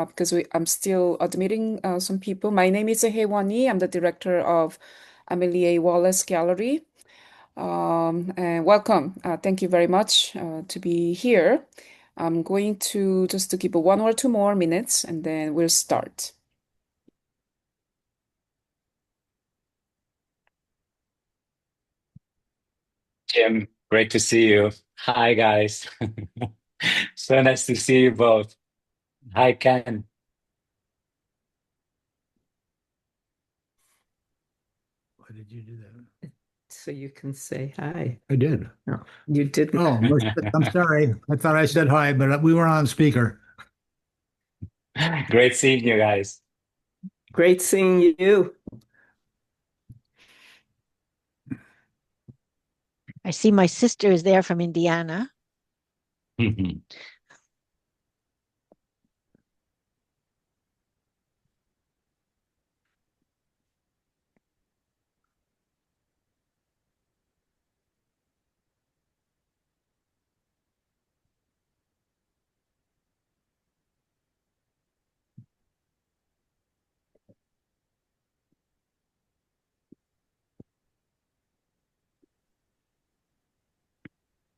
because I'm still admitting some people. My name is Hyewon Yi. I'm the director of Amelie A. Wallace Gallery. And welcome. Thank you very much to be here. I'm going to just to give one or two more minutes and then we'll start. Jim, great to see you. Hi, guys. So nice to see you both. Hi, Ken. Why did you do that? So you can say hi. I did. No, you didn't. Oh, I'm sorry. I thought I said hi, but we were on speaker. Great seeing you guys. Great seeing you. I see my sister is there from Indiana.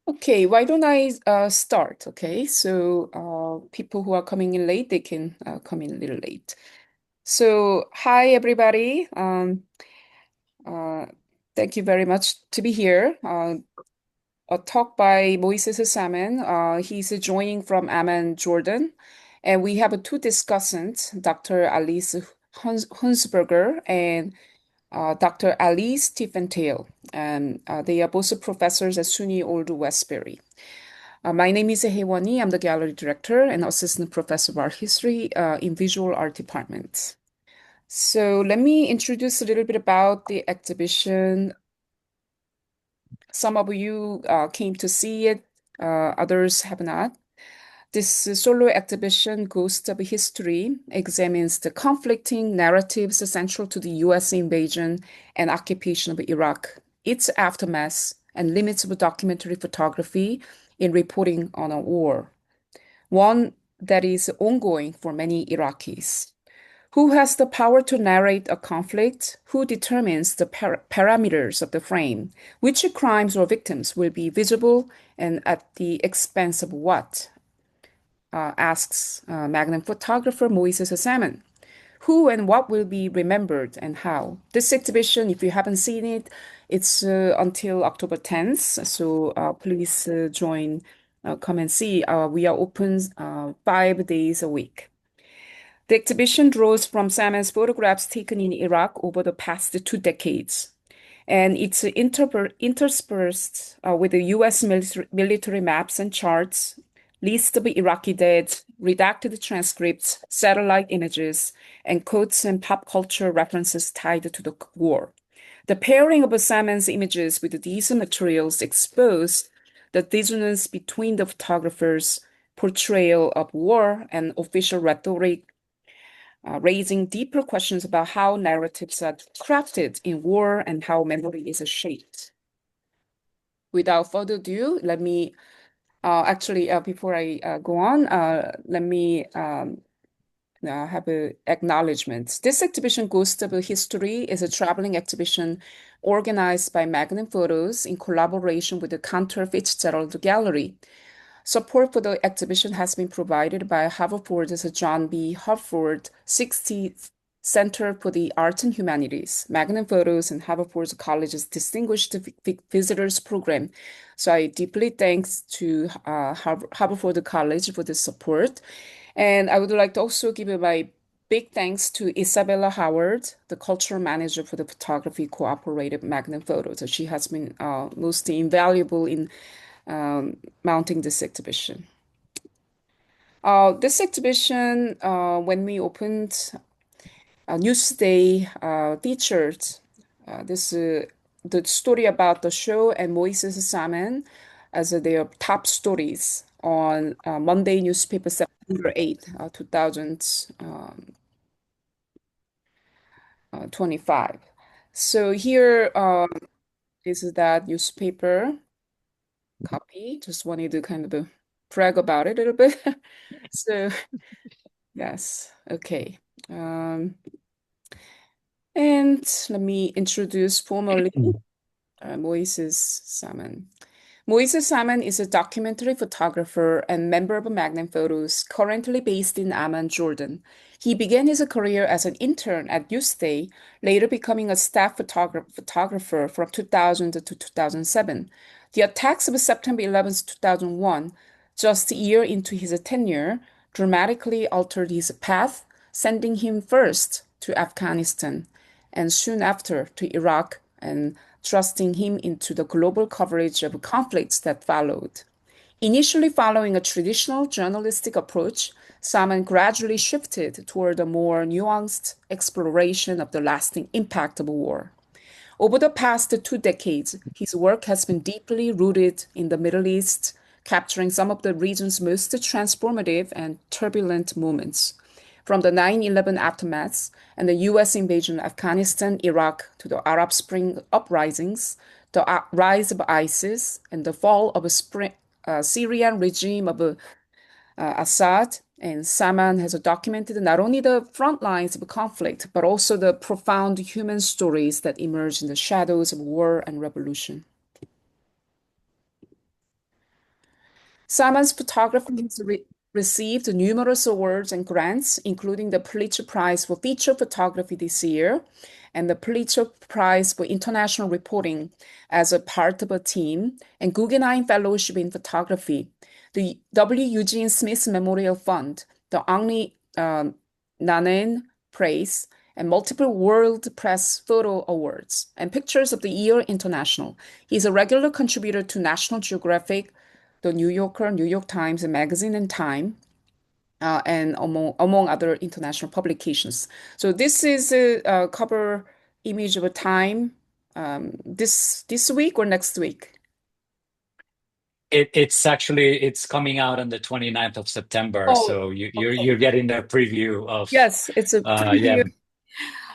Okay, why don't I start? Okay, so people who are coming in late, they can come in a little late. So, hi everybody. Uh, Thank you very much to be here. A talk by Moises Saman. He's joining from Amman, Jordan. And we have two discussants, Dr. Alise Hunsberger and Dr. Alise Tifentale. And they are both professors at SUNY Old Westbury. My name is Hyewon Yi. I'm the gallery director and assistant professor of art history in visual art department. So let me introduce a little bit about the exhibition. Some of you came to see it, others have not. This solo exhibition, Ghost of History, examines the conflicting narratives central to the US invasion and occupation of Iraq, its aftermath, and limits of documentary photography in reporting on a war, one that is ongoing for many Iraqis. Who has the power to narrate a conflict? Who determines the parameters of the frame? Which crimes or victims will be visible and at the expense of what? Asks Magnum photographer Moises Saman. Who and what will be remembered and how? This exhibition, if you haven't seen it, it's until October 10th. So please come and see. We are open 5 days a week. The exhibition draws from Saman's photographs taken in Iraq over the past 2 decades, and it's interspersed with the U.S. military maps and charts, list of Iraqi dead, redacted transcripts, satellite images, and quotes and pop culture references tied to the war. The pairing of Saman's images with these materials exposed the dissonance between the photographer's portrayal of war and official rhetoric, raising deeper questions about how narratives are crafted in war and how memory is shaped. Without further ado, let me before I go on, let me have an acknowledgement. This exhibition, Ghost of History, is a traveling exhibition organized by Magnum Photos in collaboration with the Cantor Fitzgerald Gallery. Support for the exhibition has been provided by Haverford's John B. Hartford 60th Center for the Arts and Humanities, Magnum Photos, and Haverford College's Distinguished Visitors Program. So I deeply thanks to Haverford College for the support. And I would like to also give my big thanks to Isabella Howard, the cultural manager for the photography cooperative Magnum Photos. She has been most invaluable in mounting this exhibition. This exhibition, when we opened, Newsday featured the story about the show and Moises Saman as their top stories on Monday newspaper September 8th, 2025. So here is that newspaper copy. Just wanted to kind of brag about it a little bit. So Yes. Okay. And let me introduce formally Moises Saman. Moises Saman is a documentary photographer and member of Magnum Photos, currently based in Amman, Jordan. He began his career as an intern at UStay, later becoming a staff photographer from 2000 to 2007. The attacks of September 11th, 2001, just a year into his tenure, dramatically altered his path, sending him first to Afghanistan and soon after to Iraq and thrusting him into the global coverage of conflicts that followed. Initially following a traditional journalistic approach, Salman gradually shifted toward a more nuanced exploration of the lasting impact of war. Over the past 2 decades, his work has been deeply rooted in the Middle East, capturing some of the region's most transformative and turbulent moments. From the 9/11 aftermaths and the U.S. invasion of Afghanistan, Iraq, to the Arab Spring uprisings, the rise of ISIS, and the fall of a Syrian regime of Assad, and Saman has documented not only the front lines of conflict, but also the profound human stories that emerge in the shadows of war and revolution. Saman's photography has received numerous awards and grants, including the Pulitzer Prize for Feature Photography this year and the Pulitzer Prize for International Reporting as a part of a team, and Guggenheim Fellowship in Photography, the W. Eugene Smith Memorial Fund, the Henri Nannen Prize, and multiple World Press Photo Awards, and Pictures of the Year International. He's a regular contributor to National Geographic, the New Yorker, New York Times, and Magazine and Time, and among other international publications. So this is a cover image of a Time this week or next week. It's coming out on the 29th of September, Oh, so okay. you're getting a preview of Yes, it's a yeah. preview.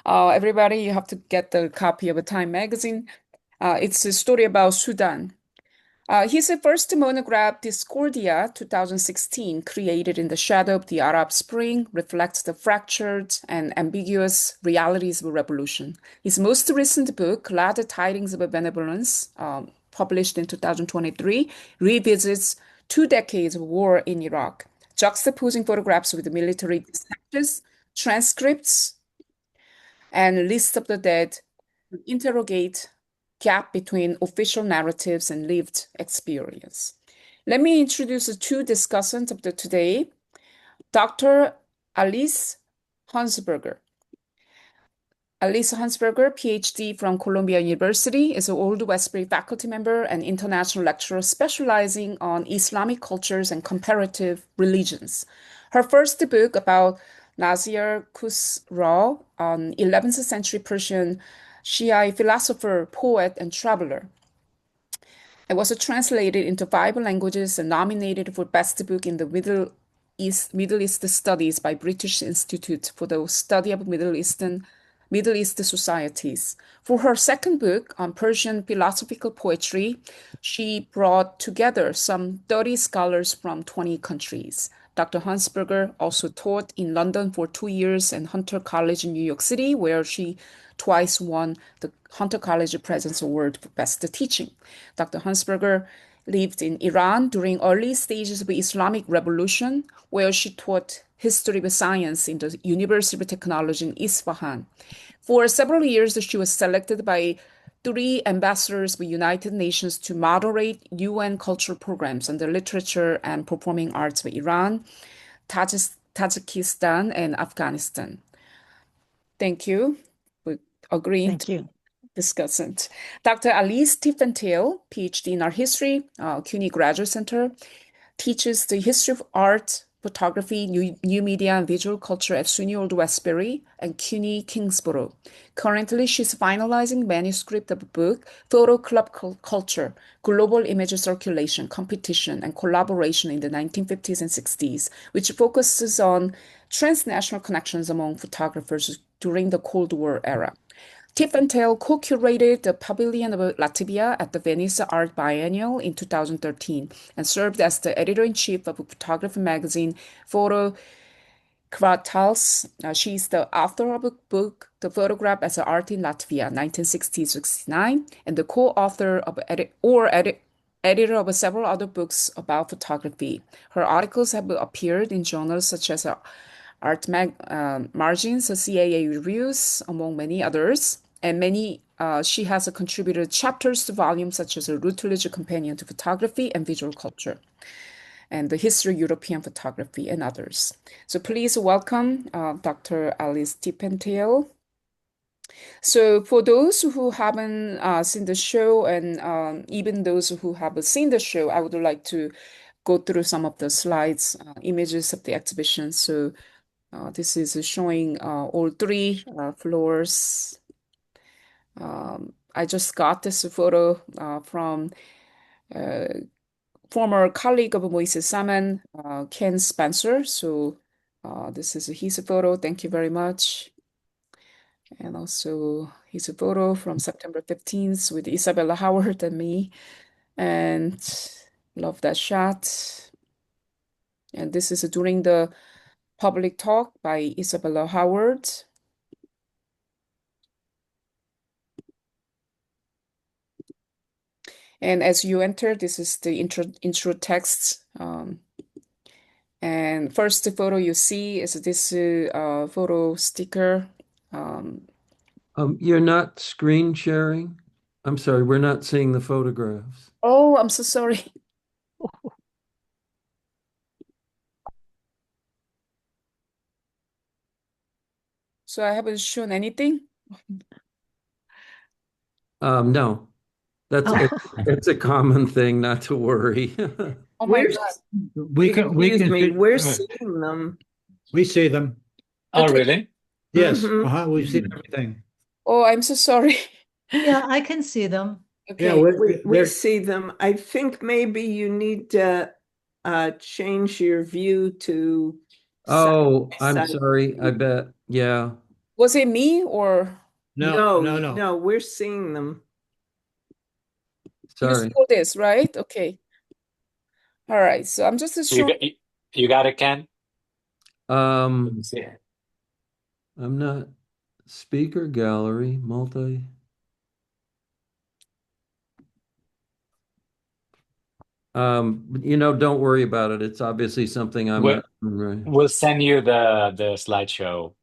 Everybody, you have to get the copy of a Time magazine. It's a story about Sudan. His first monograph, Discordia 2016, created in the shadow of the Arab Spring, reflects the fractured and ambiguous realities of a revolution. His most recent book, Glad Tidings of Benevolence, published in 2023, revisits 2 decades of war in Iraq, juxtaposing photographs with military dispatches, transcripts, and lists of the dead to interrogate gap between official narratives and lived experience. Let me introduce the two discussants of the today. Dr. Alise Hunsberger. Alise Hunsberger, PhD from Columbia University, is an Old Westbury faculty member and international lecturer specializing on Islamic cultures and comparative religions. Her first book about Nasir Khusraw, an 11th century Persian Shiite philosopher, poet, and traveler. It was translated into 5 languages and nominated for Best Book in the Middle East Studies by British Institute for the Study of Middle East Societies. For her second book on Persian philosophical poetry, she brought together some 30 scholars from 20 countries. Dr. Hunsberger also taught in London for 2 years and Hunter College in New York City, where she twice won the Hunter College President's Award for Best Teaching. Dr. Hunsberger lived in Iran during early stages of the Islamic Revolution, where she taught history of science in the University of Technology in Isfahan. For several years, she was selected by 3 ambassadors of the United Nations to moderate UN cultural programs on the literature and performing arts of Iran, Tajikistan, and Afghanistan. Thank you for agreeing Thank you. discussant. Dr. Alise Tifentale, PhD in Art History, CUNY Graduate Center, teaches the history of art, photography, new media, and visual culture at SUNY Old Westbury and CUNY Kingsborough. Currently, she's finalizing manuscript of a book, Photo Club Culture, Global Image Circulation, Competition, and Collaboration in the 1950s and 60s, which focuses on transnational connections among photographers during the Cold War era. Tifentale co-curated the Pavilion of Latvia at the Venice Art Biennial in 2013 and served as the editor-in-chief of a photography magazine, Photo Kvartals. She's the author of a book, The Photograph as an Art in Latvia, 1960-69, and the co-author of editor of several other books about photography. Her articles have appeared in journals such as Margins, CAA Reviews, among many others, and she has contributed chapters to volumes such as a Routledge Companion to Photography and Visual Culture, and the History of European Photography, and others. So please welcome Dr. Alise Tifentale. So for those who haven't seen the show, and even those who have seen the show, I would like to go through some of the slides, images of the exhibition. So this is showing all three floors. I just got this photo from former colleague of Moises Saman, Ken Spencer. So this is his photo. Thank you very much. And also his photo from September 15th with Isabella Howard and me. And love that shot. And this is during the public talk by Isabella Howard. And as you enter, this is the intro text. And first photo you see is this photo sticker. You're not screen sharing? I'm sorry, we're not seeing the photographs. Oh, I'm so sorry. So I haven't shown anything. No, it's a common thing, not to worry. Oh my We're, God. We excuse can me, see, we're seeing them. we see them. Oh, Okay. really? Yes, Mhm. we've seen everything. Oh, I'm so sorry. Yeah, I can see them. Yeah, Okay. We see them. I think maybe you need to change your view to Oh, I'm side. sorry. I bet. Yeah. Was it me or No, we're seeing them. you Sorry. saw this, right? Okay. All right. So I'm just You showing. got you got it, Ken? Let me Um, see. I'm not speaker gallery, multi. Don't worry about it. It's obviously something I'm We'll not right. we'll send you the slideshow.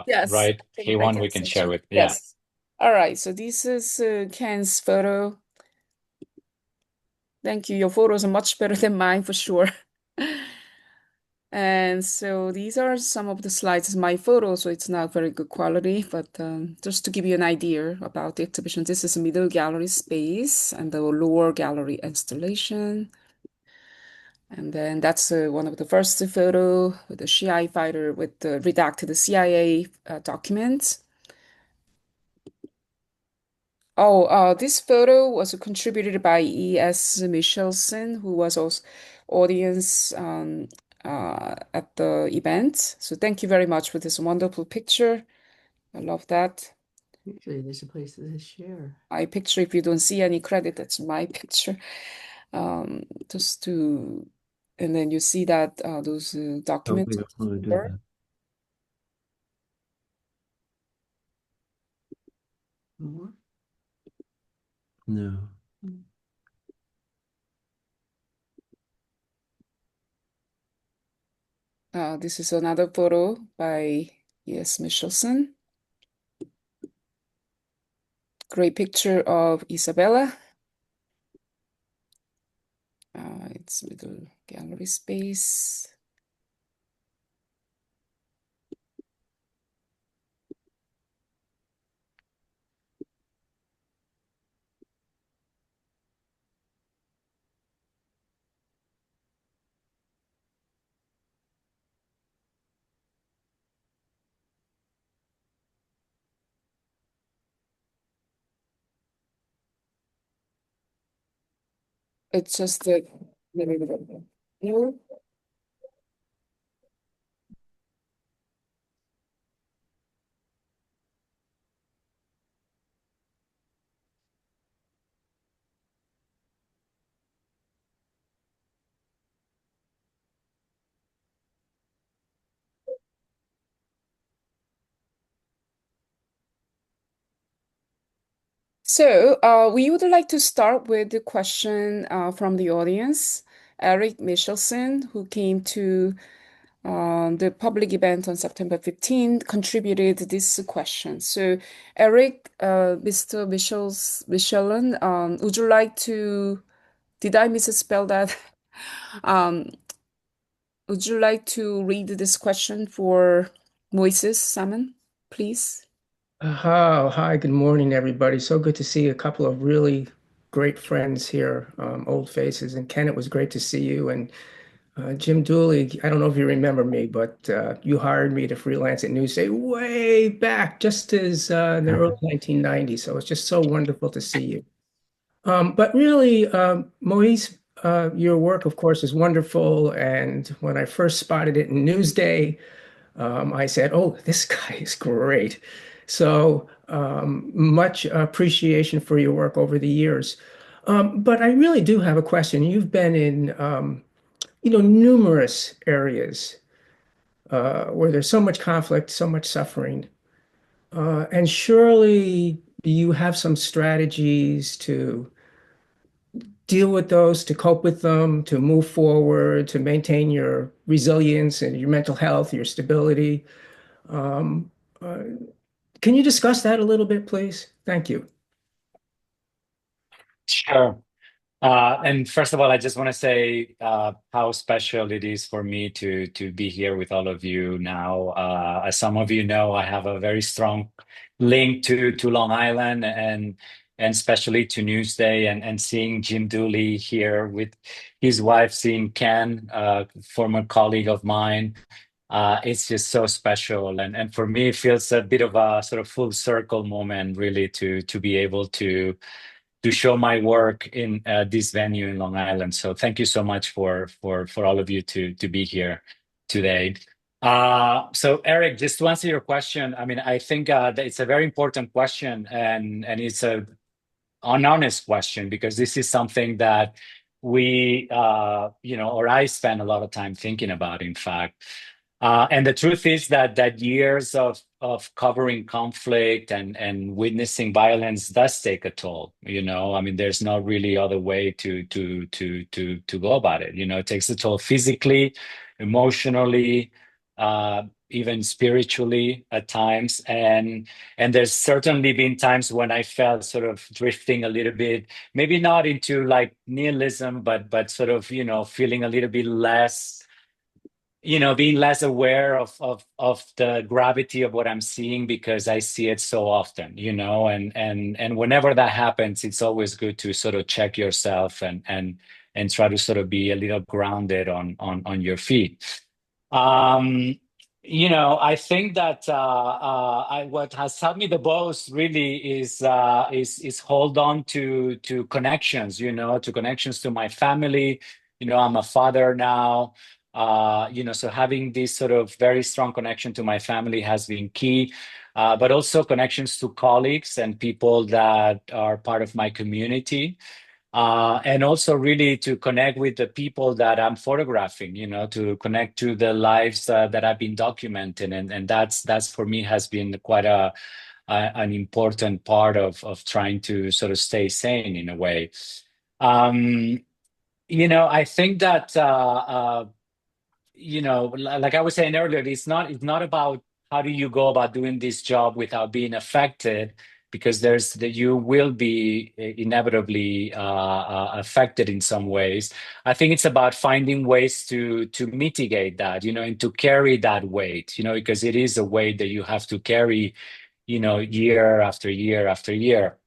Yes, Right? I think I Hyewon, can we can send share you. with yeah. Yes. All right. So this is Ken's photo. Thank you. Your photos are much better than mine for sure. And so these are some of the slides. It's my photo, so it's not very good quality, but just to give you an idea about the exhibition, this is a middle gallery space and the lower gallery installation. And then that's one of the first photo with the Shia fighter with the redacted CIA documents. Oh, this photo was contributed by E.S. Michelson, who was also audience at the event. So thank you very much for this wonderful picture. I love that. Usually there's a place to share. My picture, if you don't see any credit, that's my picture. Just to, and then you see that those Oh, documents. we don't want to do that. More? No. This is another photo by E.S. Michelson. Great picture of Isabella. It's middle gallery space. It's just a So we would like to start with the question from the audience. Eric Michelson, who came to the public event on September 15th, contributed this question. So, Eric, Mr. Michelin, would you like to, did I misspell that? Um, would you like to read this question for Moises Saman, please? Hi, good morning, everybody. So good to see a couple of really great friends here, old faces. And Ken, it was great to see you. And Jim Dooley, I don't know if you remember me, but you hired me to freelance at Newsday way back, just as in the early 1990s. So it's just so wonderful to see you. But really, Moise, your work, of course, is wonderful. And when I first spotted it in Newsday, I said, "Oh, this guy is great." So much appreciation for your work over the years. But I really do have a question. You've been in, numerous areas where there's so much conflict, so much suffering, and surely you have some strategies to deal with those, to cope with them, to move forward, to maintain your resilience and your mental health, your stability. Um, uh, can you discuss that a little bit, please? Thank you. Sure. And first of all, I just want to say how special it is for me to be here with all of you now. As some of you know, I have a very strong link to Long Island and especially to Newsday and seeing Jim Dooley here with his wife, seeing Ken, former colleague of mine. It's just so special, and for me, it feels a bit of a sort of full circle moment, really, to be able to show my work in this venue in Long Island. So thank you so much for all of you to be here today. So Eric, just to answer your question, I mean, I think that it's a very important question, and it's an honest question, because this is something that we, or I spend a lot of time thinking about, in fact. And the truth is that years of covering conflict and witnessing violence does take a toll. I mean, there's not really other way to go about it. It takes a toll physically, emotionally, even spiritually at times. And there's certainly been times when I felt sort of drifting a little bit, maybe not into like nihilism, but sort of feeling a little bit less, being less aware of the gravity of what I'm seeing, because I see it so often, and whenever that happens, it's always good to sort of check yourself and try to sort of be a little grounded on your feet. I think that what has helped me the most really is hold on to connections, to connections to my family. I'm a father now. So having this sort of very strong connection to my family has been key, but also connections to colleagues and people that are part of my community. And also really to connect with the people that I'm photographing, to connect to the lives that I've been documenting. And that's for me has been quite an important part of trying to sort of stay sane in a way. I think that, like I was saying earlier, it's not about how do you go about doing this job without being affected, because you will be inevitably affected in some ways. I think it's about finding ways to mitigate that, and to carry that weight, because it is a weight that you have to carry, year after year after year.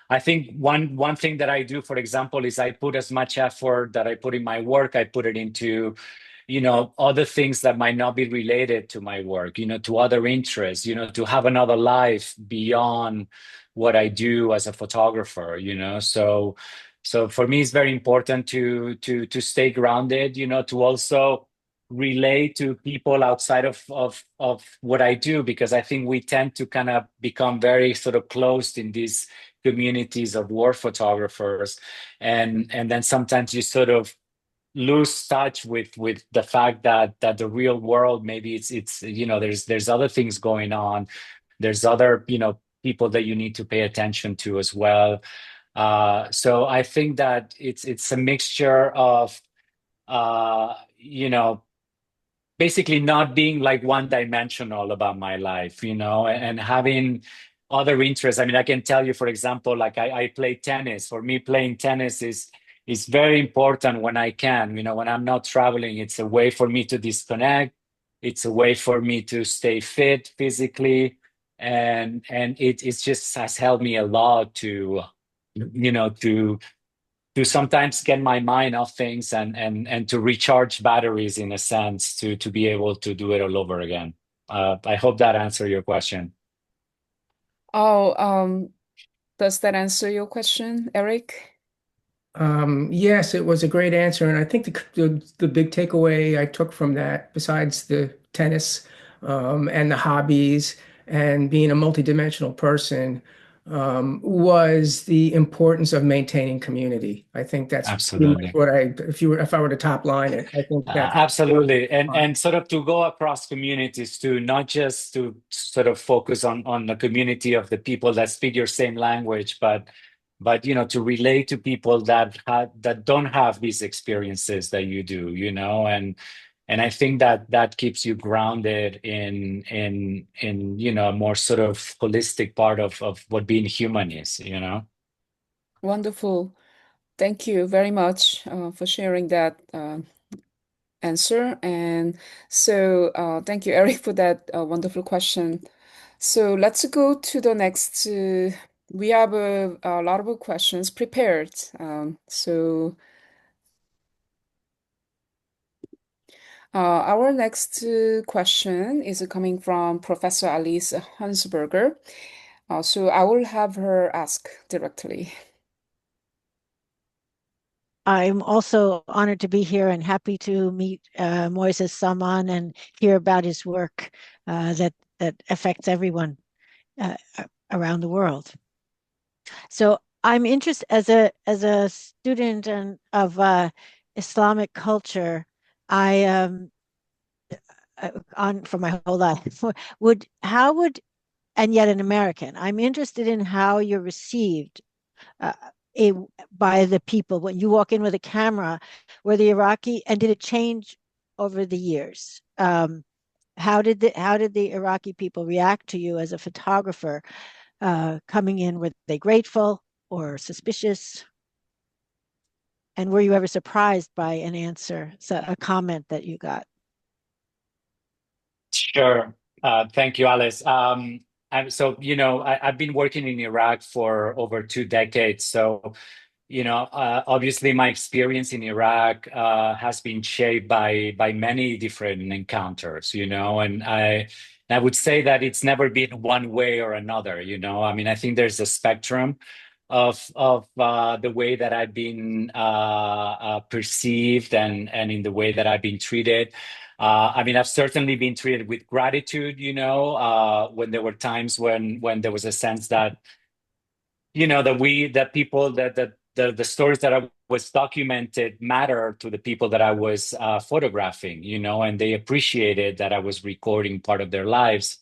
I think one thing that I do, for example, is I put as much effort that I put in my work, I put it into other things that might not be related to my work, to other interests, to have another life beyond what I do as a photographer, so for me, it's very important to stay grounded, to also relate to people outside of what I do, because I think we tend to kind of become very sort of closed in these communities of war photographers, and then sometimes you sort of lose touch with the fact that the real world, maybe it's there's other things going on, there's other people that you need to pay attention to as well. So I think that it's a mixture of basically not being like one-dimensional about my life, and having other interests. I mean, I can tell you, for example, like I play tennis. For me, playing tennis is very important when I can. When I'm not traveling, it's a way for me to disconnect. It's a way for me to stay fit physically, and it just has helped me a lot to to sometimes get my mind off things and to recharge batteries in a sense to be able to do it all over again. I hope that answered your question. Oh, does that answer your question, Eric? Yes, it was a great answer, and I think the big takeaway I took from that, besides the tennis and the hobbies and being a multidimensional person, was the importance of maintaining community. I think that's pretty much Absolutely. what if I were to top line it, I think that's Absolutely. And sort of to go across communities too, not just to sort of focus on the community of the people that speak your same language, but to relate to people that don't have these experiences that you do, and I think that keeps you grounded in a more sort of holistic part of what being human is. Wonderful. Thank you very much for sharing that answer. And so thank you, Eric, for that wonderful question. So let's go to the next. We have a lot of questions prepared. So our next question is coming from Professor Alise Hunsberger. So I will have her ask directly. I'm also honored to be here and happy to meet Moises Saman and hear about his work that affects everyone around the world. So I'm interested as a student of Islamic culture. I on for my whole life would and yet an American. I'm interested in how you're received uh, a, by the people when you walk in with a camera. Were the Iraqi, and did it change over the years? How did the Iraqi people react to you as a photographer coming in? Were they grateful or suspicious? And were you ever surprised by an answer, so a comment that you got? Sure. Thank you, Alice. I've been working in Iraq for over 2 decades. So, obviously my experience in Iraq has been shaped by many different encounters, and I would say that it's never been one way or another, I mean, I think there's a spectrum of the way that I've been perceived and in the way that I've been treated. I mean, I've certainly been treated with gratitude, when there were times when there was a sense that, the stories that I was documented matter to the people that I was photographing, and they appreciated that I was recording part of their lives.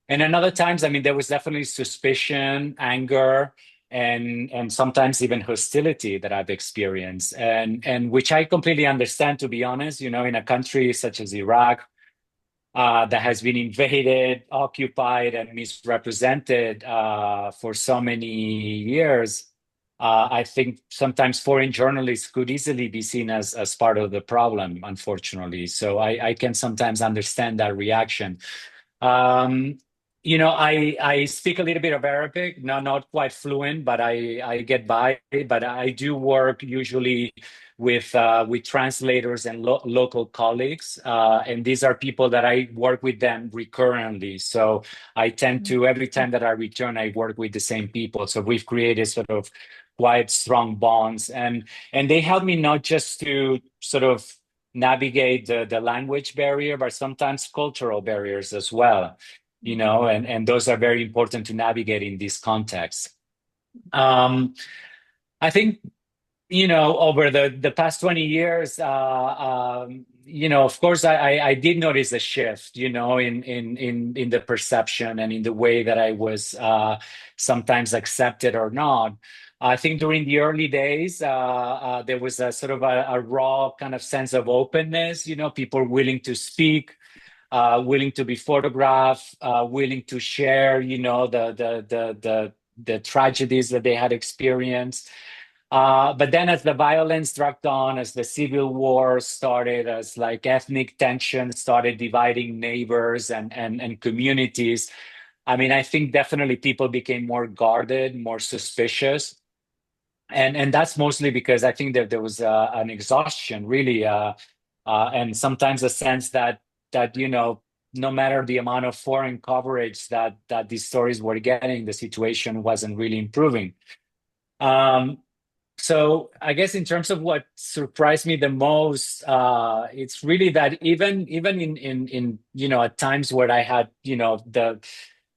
And another times, I mean, there was definitely suspicion, anger, and sometimes even hostility that I've experienced, and which I completely understand, to be honest. In a country such as Iraq, that has been invaded, occupied, and misrepresented for so many years. I think sometimes foreign journalists could easily be seen as part of the problem, unfortunately. So I can sometimes understand that reaction. Um, I speak a little bit of Arabic, not quite fluent, but I get by. But I do work usually with translators and local colleagues, and these are people that I work with them recurrently. So I tend to, every time that I return, I work with the same people. So we've created sort of quite strong bonds, and they help me not just to sort of navigate the language barrier, but sometimes cultural barriers as well, and those are very important to navigate in this context. I think over the past 20 years, of course, I did notice a shift, in the perception and in the way that I was sometimes accepted or not. I think during the early days, there was a sort of a raw kind of sense of openness, people willing to speak, willing to be photographed, willing to share, the tragedies that they had experienced. But then as the violence dragged on, as the civil war started, as like ethnic tension started dividing neighbors and communities, I mean, I think definitely people became more guarded, more suspicious. And that's mostly because I think that there was an exhaustion, really, and sometimes a sense that no matter the amount of foreign coverage that these stories were getting, the situation wasn't really improving. So I guess in terms of what surprised me the most, it's really that even in at times where I had the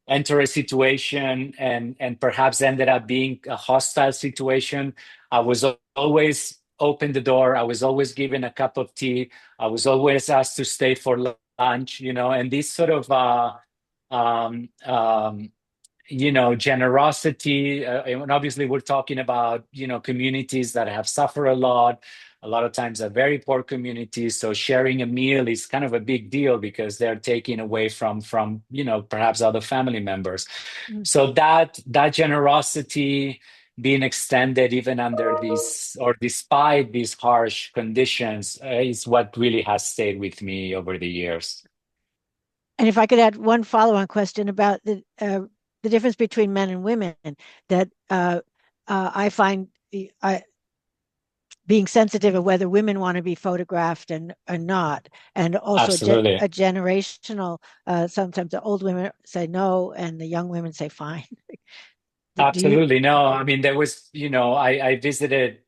enter a situation and perhaps ended up being a hostile situation, I was always open the door. I was always given a cup of tea. I was always asked to stay for lunch, and this sort of um, um, generosity. And obviously, we're talking about, communities that have suffered a lot of times are very poor communities. So sharing a meal is kind of a big deal because they're taking away from, perhaps other family members. So that generosity being extended even under these or despite these harsh conditions is what really has stayed with me over the years. And if I could add one follow-on question about the difference between men and women, that I find being sensitive of whether women want to be photographed and not, and also Absolutely. a generational. Sometimes the old women say no, and the young women say fine. Absolutely. No, I mean, there was, I visited,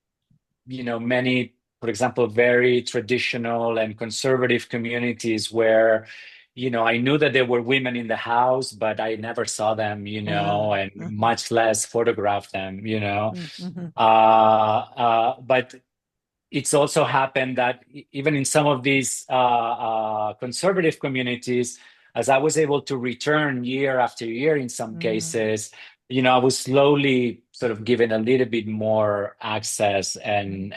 many, for example, very traditional and conservative communities where, I knew that there were women in the house, but I never saw them, and much less photographed them, but it's also happened that even in some of these conservative communities, as I was able to return year after year in some cases, I was slowly sort of given a little bit more access and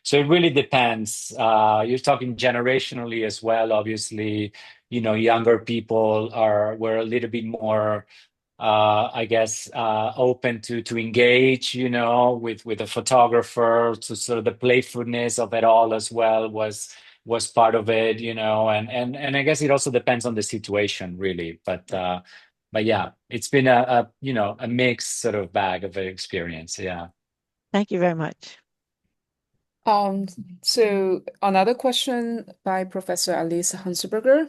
so it really depends. You're talking generationally as well. Obviously, younger people were a little bit more I guess open to engage, with a photographer. So sort of the playfulness of it all as well was part of it, and I guess it also depends on the situation, really. But yeah, it's been a mixed sort of bag of an experience. Yeah. Thank you very much. So another question by Professor Alise Hunsberger.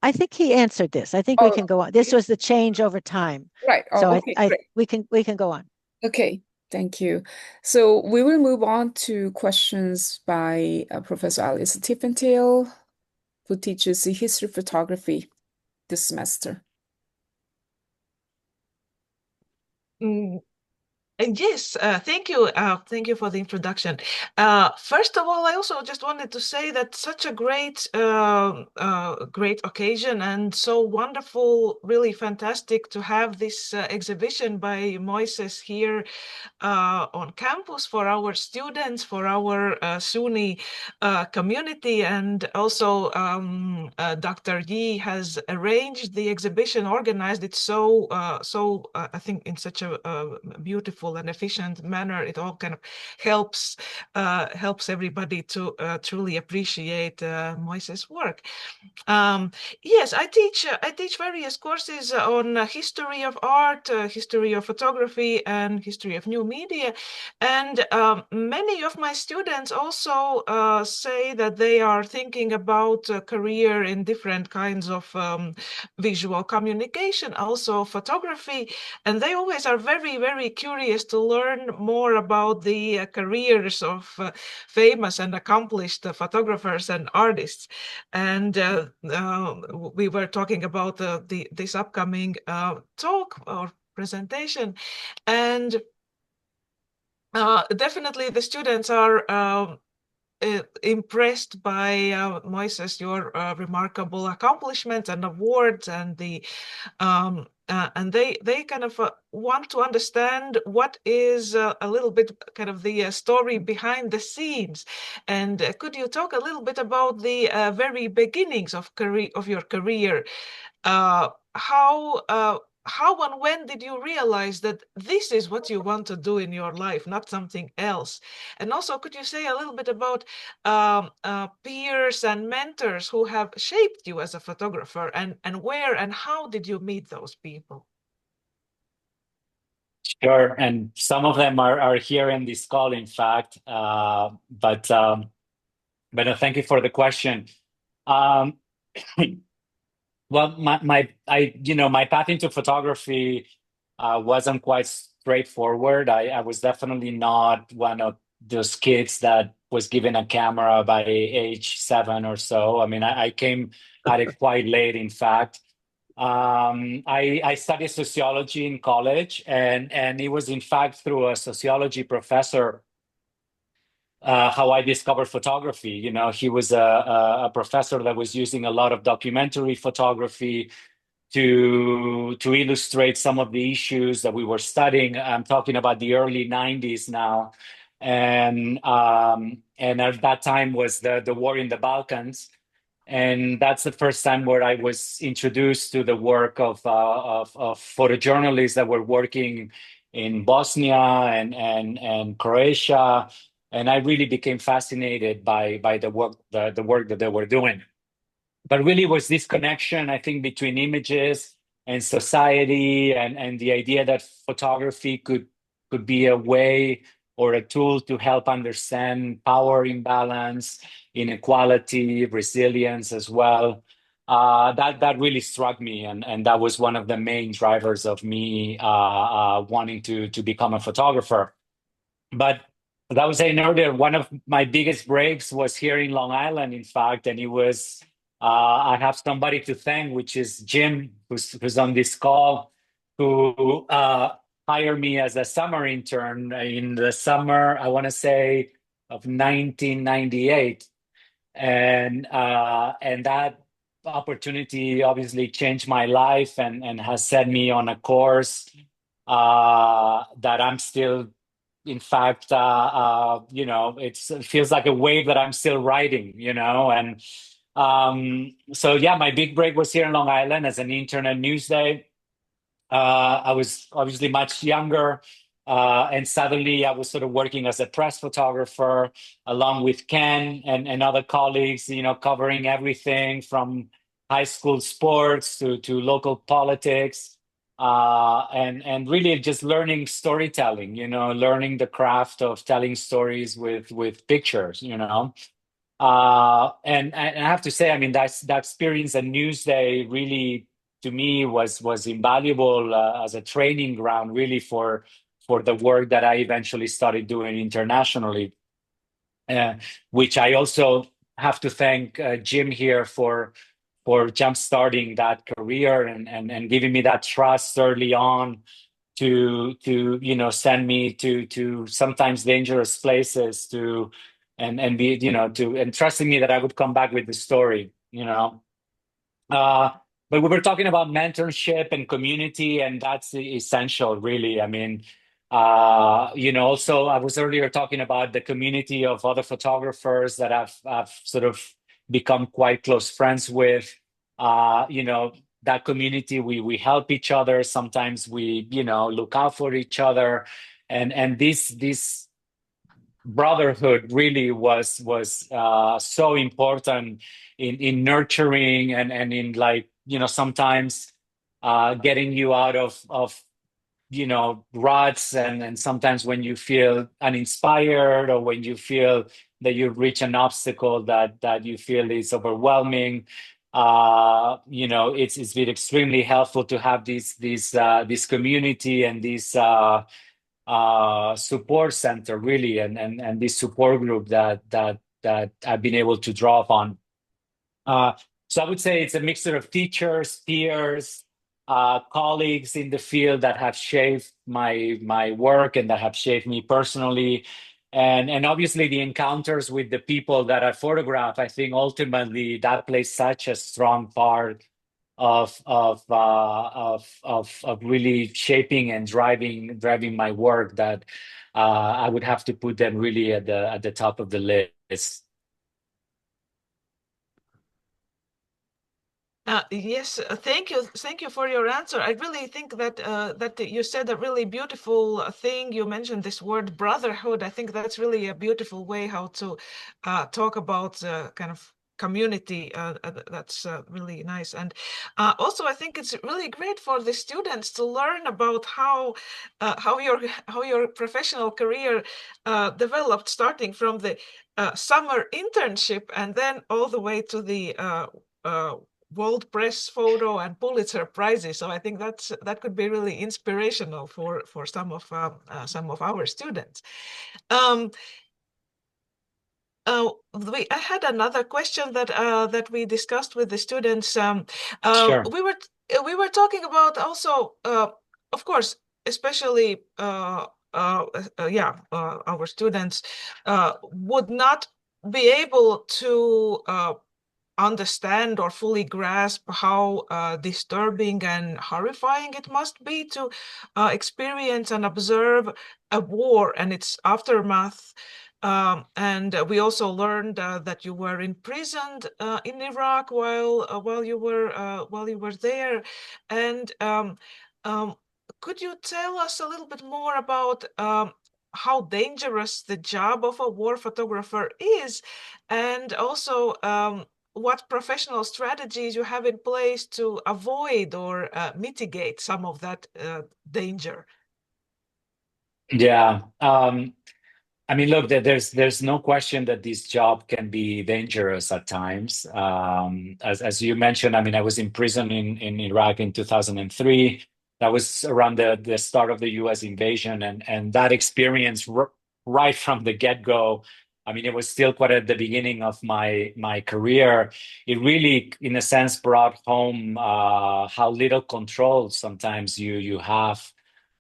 I think he answered this. I think we can go on. This was the change over time. Right. So Okay, great. we can go on. Okay, thank you. So we will move on to questions by Professor Alise Tifentale, who teaches history photography this semester. Yes, thank you. Thank you for the introduction. First of all, I also just wanted to say that such a great occasion and so wonderful, really fantastic to have this exhibition by Moises here on campus for our students, for our SUNY community, and also Dr. Yi has arranged the exhibition, organized it so I think in such a beautiful and efficient manner. It all kind of helps everybody to truly appreciate Moises' work. Yes, I teach various courses on history of art, history of photography, and history of new media. And many of my students also say that they are thinking about a career in different kinds of visual communication, also photography. And they always are very, very curious to learn more about the careers of famous and accomplished photographers and artists. And we were talking about this upcoming talk or presentation, and definitely the students are impressed by Moises, your remarkable accomplishments and awards, and they kind of want to understand what is a little bit kind of the story behind the scenes. And could you talk a little bit about the very beginnings of your career? How and when did you realize that this is what you want to do in your life, not something else? And also, could you say a little bit about peers and mentors who have shaped you as a photographer, and where and how did you meet those people? Sure, and some of them are here in this call, in fact. But thank you for the question. Um, Well, my path into photography wasn't quite straightforward. I was definitely not one of those kids that was given a camera by age 7 or so. I mean, I came at it quite late, in fact. I studied sociology in college, and it was in fact through a sociology professor how I discovered photography. You know, he was a professor that was using a lot of documentary photography to illustrate some of the issues that we were studying. I'm talking about the early 90s now. And at that time was the war in the Balkans. And that's the first time where I was introduced to the work of photojournalists that were working in Bosnia and Croatia. And I really became fascinated by the work that they were doing. But really was this connection, I think, between images and society, and the idea that photography could be a way or a tool to help understand power imbalance, inequality, resilience as well. That really struck me, and that was one of the main drivers of me wanting to become a photographer. But as I was saying earlier, one of my biggest breaks was here in Long Island, in fact, and it was I have somebody to thank, which is Jim, who's on this call, who hired me as a summer intern in the summer, I want to say, of 1998, and that opportunity obviously changed my life and has set me on a course that I'm still, in fact, it feels like a wave that I'm still riding, and so yeah, my big break was here in Long Island as an intern at Newsday. I was obviously much younger, and suddenly I was sort of working as a press photographer along with Ken and other colleagues, covering everything from high school sports to local politics, and really just learning storytelling, learning the craft of telling stories with pictures, and I have to say, I mean, that experience at Newsday really, to me, was invaluable as a training ground, really, for the work that I eventually started doing internationally, which I also have to thank Jim here for jump-starting that career and giving me that trust early on to send me to sometimes dangerous places and be and trusting me that I would come back with the story. But we were talking about mentorship and community, and that's essential, really. I mean, also I was earlier talking about the community of other photographers that I've sort of become quite close friends with. That community, we help each other. Sometimes we, look out for each other, and this brotherhood really was so important in nurturing and in, like, sometimes getting you out of ruts, and sometimes when you feel uninspired or when you feel that you've reached an obstacle that you feel is overwhelming, it's been extremely helpful to have this community and this support center, really, and this support group that I've been able to draw upon. So I would say it's a mixture of teachers, peers, colleagues in the field that have shaped my work and that have shaped me personally. And obviously the encounters with the people that I photograph, I think ultimately that plays such a strong part of really shaping and driving my work that I would have to put them really at the top of the list. Yes, thank you for your answer. I really think that that you said a really beautiful thing. You mentioned this word brotherhood. I think that's really a beautiful way how to talk about kind of community. That's really nice. And also, I think it's really great for the students to learn about how your professional career developed, starting from the summer internship and then all the way to the World Press Photo and Pulitzer Prizes. So I think that could be really inspirational for some of our students. I had another question that we discussed with the students. Sure. We were talking about also, of course, especially our students would not be able to understand or fully grasp how disturbing and horrifying it must be to experience and observe a war and its aftermath. And we also learned that you were imprisoned in Iraq while you were there. And could you tell us a little bit more about how dangerous the job of a war photographer is, and also what professional strategies you have in place to avoid or mitigate some of that danger? Yeah. I mean, look, there's no question that this job can be dangerous at times. As you mentioned, I mean, I was in prison in Iraq in 2003. That was around the start of the U.S. invasion, and that experience right from the get-go. I mean, it was still quite at the beginning of my career. It really, in a sense, brought home how little control sometimes you have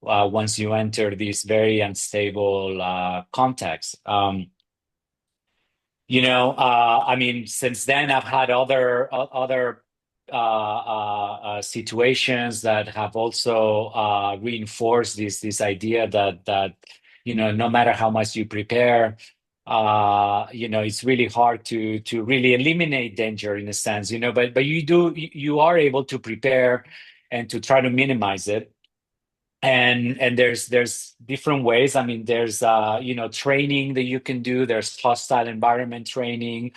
once you enter this very unstable context. I mean, since then I've had other situations that have also reinforced this idea that no matter how much you prepare, it's really hard to really eliminate danger in a sense, but you are able to prepare and to try to minimize it. And there's different ways. I mean, there's training that you can do. There's hostile environment training.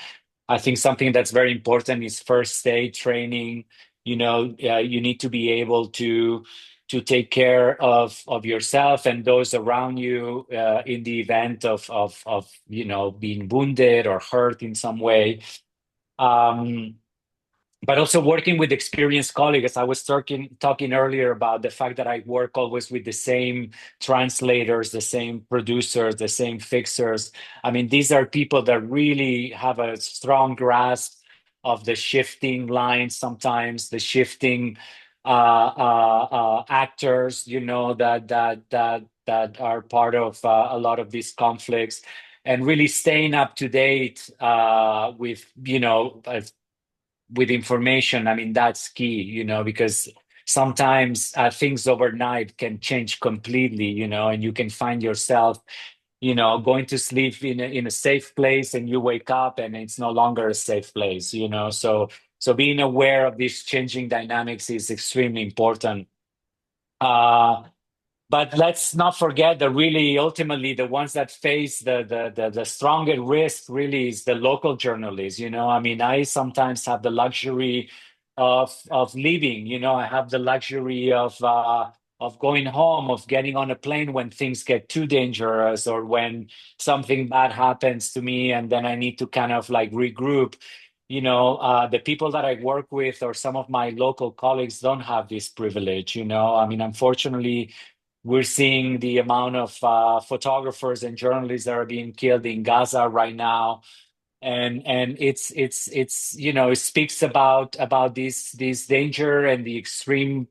I think something that's very important is first aid training. You need to be able to take care of yourself and those around you in the event of being wounded or hurt in some way. But also working with experienced colleagues. I was talking earlier about the fact that I work always with the same translators, the same producers, the same fixers. I mean, these are people that really have a strong grasp of the shifting lines, sometimes the shifting actors, that are part of a lot of these conflicts, and really staying up to date with information. I mean, that's key, because sometimes things overnight can change completely, and you can find yourself, going to sleep in a safe place and you wake up and it's no longer a safe place, so being aware of these changing dynamics is extremely important. But let's not forget that really, ultimately, the ones that face the stronger risk really is the local journalists. I mean, I sometimes have the luxury of leaving. I have the luxury of going home, of getting on a plane when things get too dangerous or when something bad happens to me, and then I need to kind of like regroup. The people that I work with or some of my local colleagues don't have this privilege. I mean, unfortunately, we're seeing the amount of photographers and journalists that are being killed in Gaza right now, and it speaks about this danger and the extreme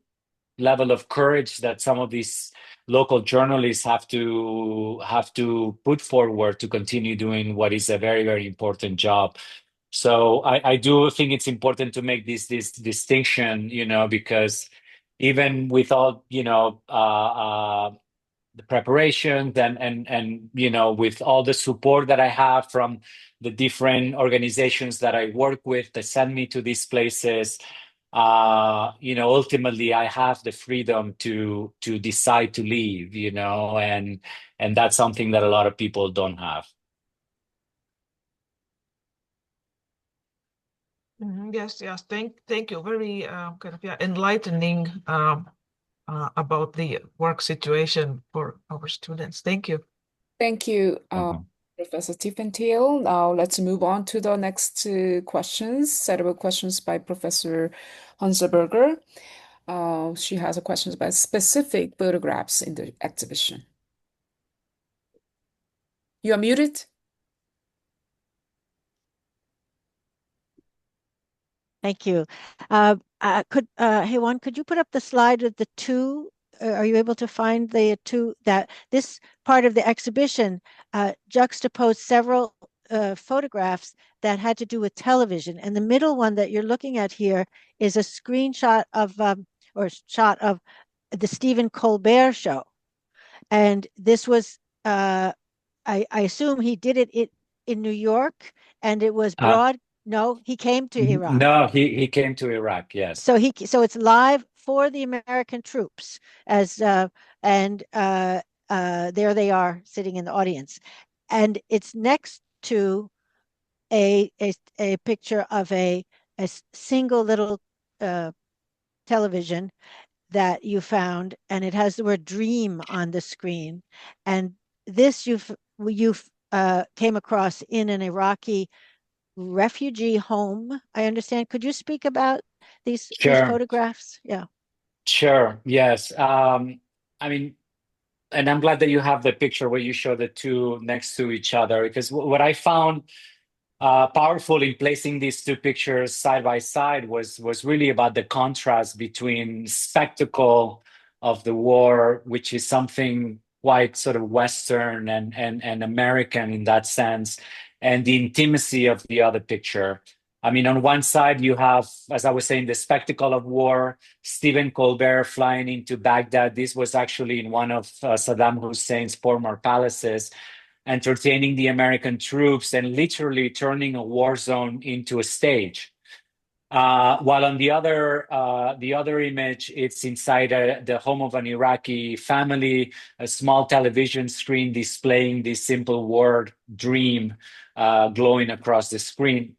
level of courage that some of these local journalists have to put forward to continue doing what is a very, very important job. So I do think it's important to make this distinction, because even with all, the preparations and with all the support that I have from the different organizations that I work with that send me to these places, ultimately I have the freedom to decide to leave, and that's something that a lot of people don't have. Yes, yes. Thank you. Very enlightening about the work situation for our students. Thank you. Thank you, Professor Tifentale. Now let's move on to the next set of questions by Professor Hunsberger. She has a questions about specific photographs in the exhibition. You are muted. Thank you. Hyewon, could you put up the slide of the two? Are you able to find the two, that this part of the exhibition juxtaposed several photographs that had to do with television, and the middle one that you're looking at here is a screenshot of or shot of the Stephen Colbert show, and this was I assume he did it in New York, and it was broad. No, he came to Iraq. No, he came to Iraq. Yes. So it's live for the American troops and there they are sitting in the audience, and it's next to a picture of a single little television that you found, and it has the word dream on the screen, and this you came across in an Iraqi refugee home, I understand. Could you speak about these photographs? Yeah. Sure. Yes. I mean, and I'm glad that you have the picture where you show the two next to each other, because what I found powerful in placing these two pictures side by side was really about the contrast between spectacle of the war, which is something quite sort of Western and American in that sense, and the intimacy of the other picture. I mean, on one side, you have, as I was saying, the spectacle of war, Stephen Colbert flying into Baghdad. This was actually in one of Saddam Hussein's former palaces, entertaining the American troops and literally turning a war zone into a stage. While on the other image, it's inside the home of an Iraqi family, a small television screen displaying this simple word "dream" glowing across the screen.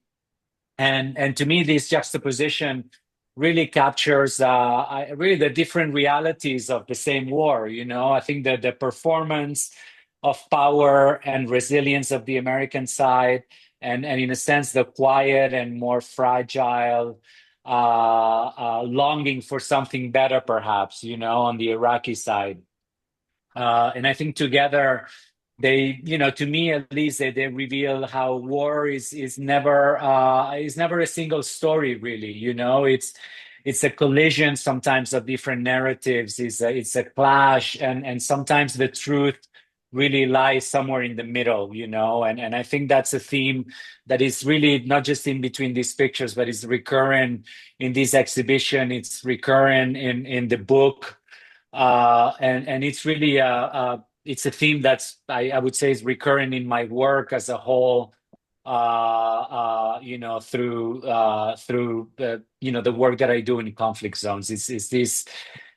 And to me, this juxtaposition really captures really the different realities of the same war. I think that the performance of power and resilience of the American side, and in a sense, the quiet and more fragile longing for something better, perhaps, on the Iraqi side. And I think together, they, to me at least, they reveal how war is never a single story, really. It's a collision sometimes of different narratives. It's a clash, and sometimes the truth really lies somewhere in the middle. And I think that's a theme that is really not just in between these pictures, but it's recurrent in this exhibition. It's recurrent in the book, and it's really it's a theme that's I would say is recurring in my work as a whole, through the work that I do in conflict zones. Is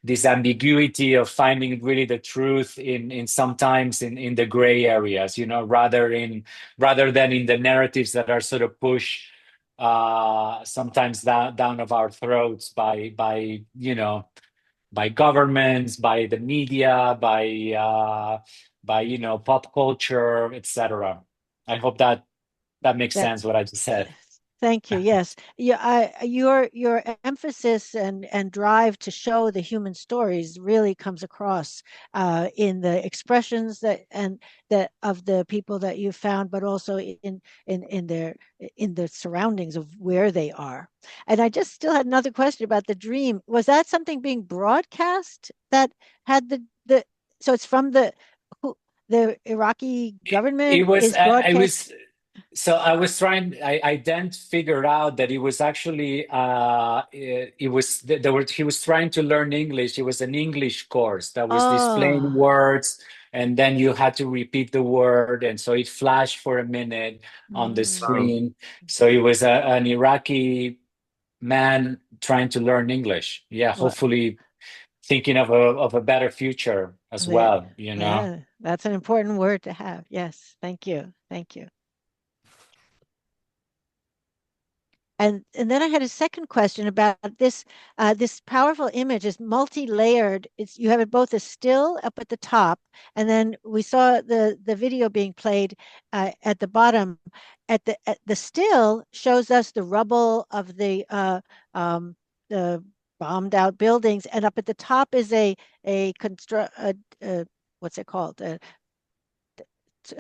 this ambiguity of finding really the truth in sometimes in the gray areas, rather than in the narratives that are sort of pushed sometimes down of our throats by governments, by the media, by pop culture, etc. I hope that makes sense what I just said. Thank you. Yes. Yeah, your emphasis and drive to show the human stories really comes across in the expressions that of the people that you found, but also in the surroundings of where they are. And I just still had another question about the dream. Was that something being broadcast that had the so it's from the Iraqi It government was is I broadcast? was so I was trying I then figured out that it was actually it was there were he was trying to learn English. It was an English course that was displaying Oh. words, and then you had to repeat the word, and so it flashed for a minute on the Mm. screen. So it was an Iraqi man trying to learn English. Yeah, Well, hopefully thinking of a better future as that, well, you know. that's an important word to have. Yes. Thank you. Thank you. And then I had a second question about this powerful image is multi-layered. It's you have it both as still up at the top, and then we saw the video being played at the bottom. At the still shows us the rubble of the bombed out buildings, and up at the top is a construct what's it called a It's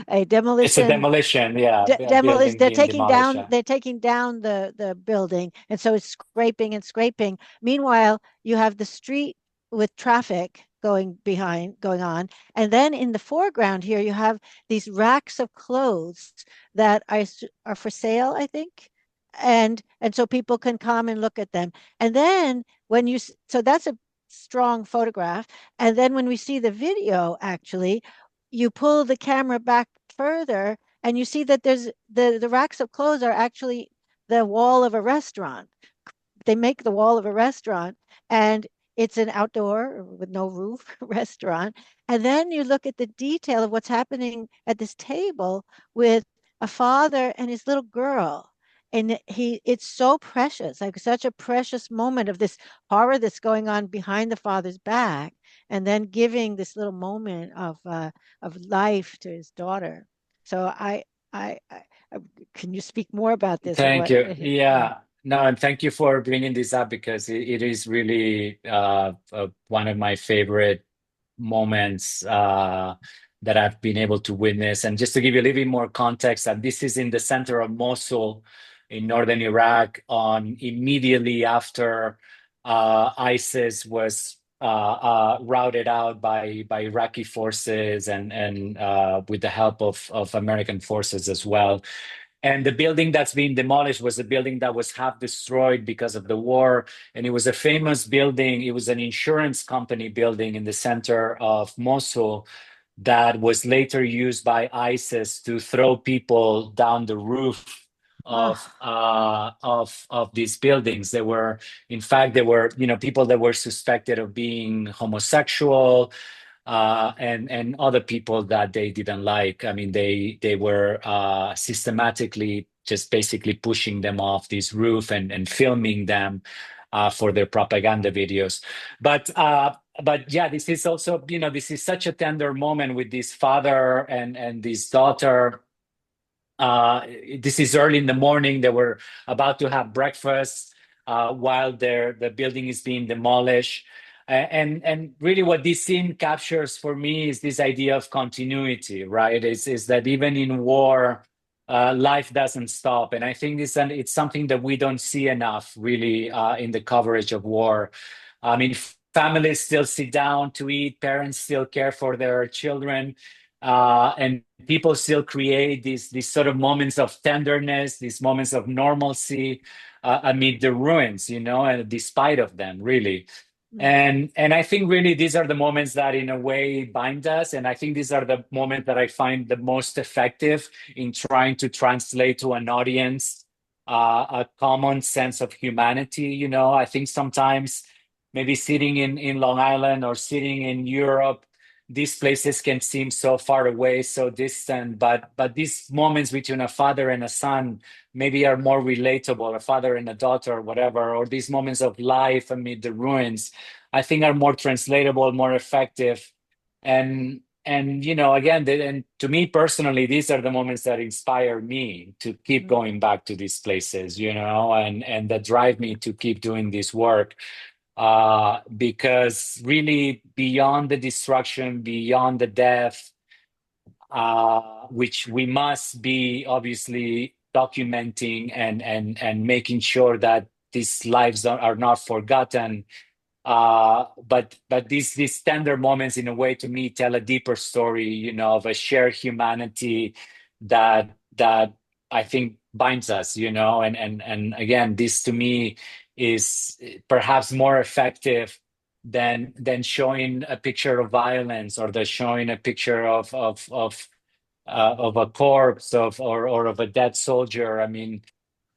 a demolition demolition, yeah, a demolition. building being demolished. Yeah. They're taking down the building, and so it's scraping and scraping. Meanwhile, you have the street with traffic going on, and then in the foreground here you have these racks of clothes that are for sale, I think. And so people can come and look at them. And then so that's a strong photograph. And then when we see the video, actually, you pull the camera back further and you see that there's the racks of clothes are actually the wall of a restaurant. They make the wall of a restaurant, and it's an outdoor with no roof restaurant. And then you look at the detail of what's happening at this table with a father and his little girl. And it's so precious, like such a precious moment of this horror that's going on behind the father's back, and then giving this little moment of life to his daughter. So I can you speak more about this of Thank what? you. Yeah. Yeah. No, and thank you for bringing this up because it is really one of my favorite moments that I've been able to witness. And just to give you a little bit more context, that this is in the center of Mosul in northern Iraq, on immediately after ISIS was routed out by Iraqi forces and with the help of American forces as well. And the building that's being demolished was a building that was half destroyed because of the war. And it was a famous building. It was an insurance company building in the center of Mosul that was later used by ISIS to throw people down the roof Oh, of these buildings. In fact, there were people that were suspected of being homosexual, and other people that they didn't like. I mean, they were systematically just basically pushing them off this roof and filming them for their propaganda videos. But yeah, this is also, this is such a tender moment with this father and this daughter. This is early in the morning. They were about to have breakfast while the building is being demolished. And really what this scene captures for me is this idea of continuity, right? Is that even in war, life doesn't stop. And I think it's something that we don't see enough really in the coverage of war. I mean, families still sit down to eat, parents still care for their children, and people still create these sort of moments of tenderness, these moments of normalcy amid the ruins, and despite of them, really. mm, And I think really these are the moments that in a way bind us. And I think these are the moments that I find the most effective in trying to translate to an audience a common sense of humanity. I think sometimes maybe sitting in Long Island or sitting in Europe, these places can seem so far away, so distant, but these moments between a father and a son maybe are more relatable, a father and a daughter, or whatever, or these moments of life amid the ruins, I think are more translatable, more effective. And again, and to me personally, these are the moments that inspire me to keep going back to these places, and that drive me to keep doing this work. Because really, beyond the destruction, beyond the death, which we must be obviously documenting and making sure that these lives are not forgotten. But these tender moments, in a way, to me, tell a deeper story, of a shared humanity that I think binds us, and again, this to me is perhaps more effective than showing a picture of violence, or the showing a picture of a corpse or of a dead soldier. I mean,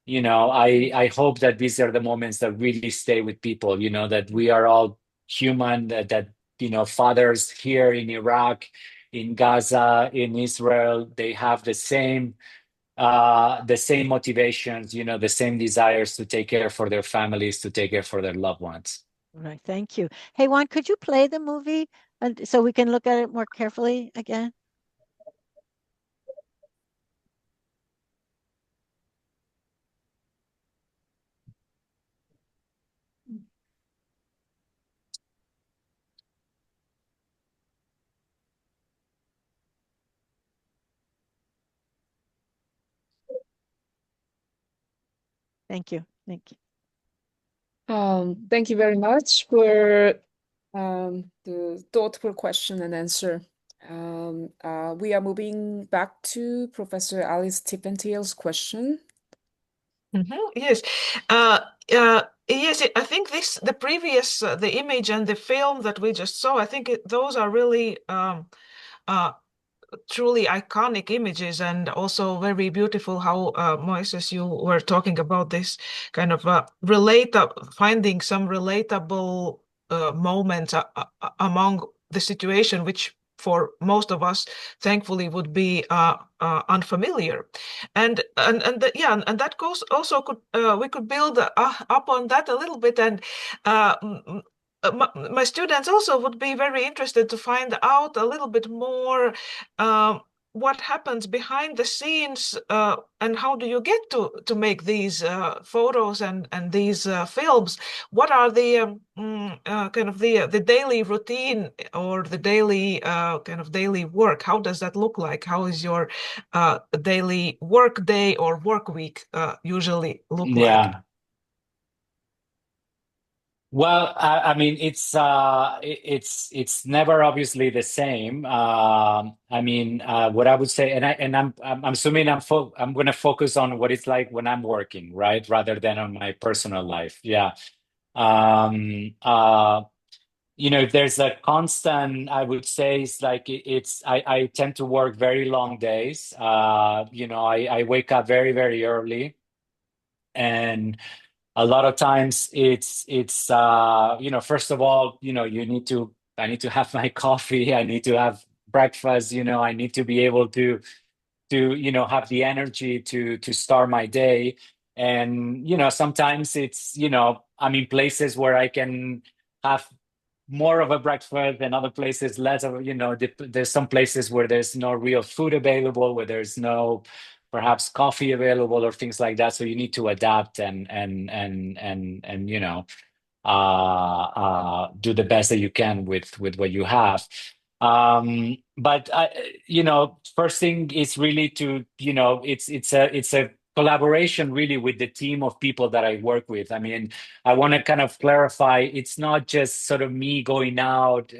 I hope that these are the moments that really stay with people, that we are all human, that fathers here in Iraq, in Gaza, in Israel, they have the same motivations, the same desires to take care for their families, to take care for their loved ones. Right. Thank you. Hey, Juan, could you play the movie so we can look at it more carefully again? Thank you. Thank you. Thank you very much for the thoughtful question and answer. We are moving back to Professor Alise Tifentale's question. Yes. Yes, I think the previous, the image and the film that we just saw, I think those are really truly iconic images, and also very beautiful how, Moises, you were talking about this kind of finding some relatable moments among the situation, which for most of us, thankfully, would be unfamiliar, and that goes also we could build up on that a little bit, and my students also would be very interested to find out a little bit more what happens behind the scenes, and how do you get to make these photos and these films? What are the kind of the daily routine, or the daily kind of daily work? How does that look like? How is your daily work day or work week usually look like? Yeah. Well, I mean, it's never obviously the same. I mean, what I would say, and I'm assuming I'm going to focus on what it's like when I'm working, right, rather than on my personal life. Yeah. There's a constant, I would say, it's like I tend to work very long days. I wake up very, very early, and a lot of times it's first of all, I need to have my coffee, I need to have breakfast, I need to be able to have the energy to start my day. And sometimes it's I'm in places where I can have more of a breakfast, and other places less of, there's some places where there's no real food available, where there's no perhaps coffee available or things like that. So you need to adapt and do the best that you can with what you have. But first thing is really to, it's a collaboration really with the team of people that I work with. I mean, I want to kind of clarify, it's not just sort of me going out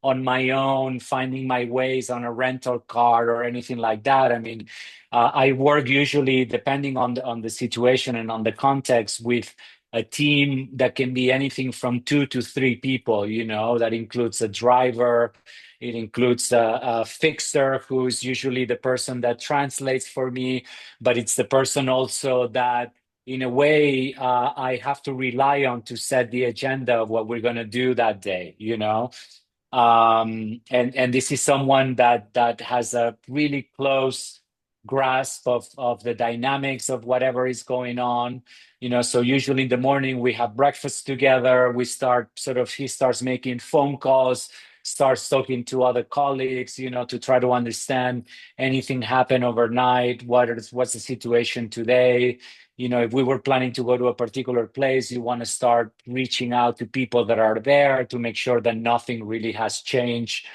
on my own, finding my ways on a rental car or anything like that. I mean, I work usually, depending on the situation and on the context, with a team that can be anything from 2 to 3 people, that includes a driver. It includes a fixer, who's usually the person that translates for me, but it's the person also that, in a way, I have to rely on to set the agenda of what we're going to do that day, and this is someone that has a really close grasp of the dynamics of whatever is going on. So usually in the morning we have breakfast together. He starts making phone calls, starts talking to other colleagues, you know, to try to understand anything happened overnight, what's the situation today. You know, if we were planning to go to a particular place, you want to start reaching out to people that are there to make sure that nothing really has changed,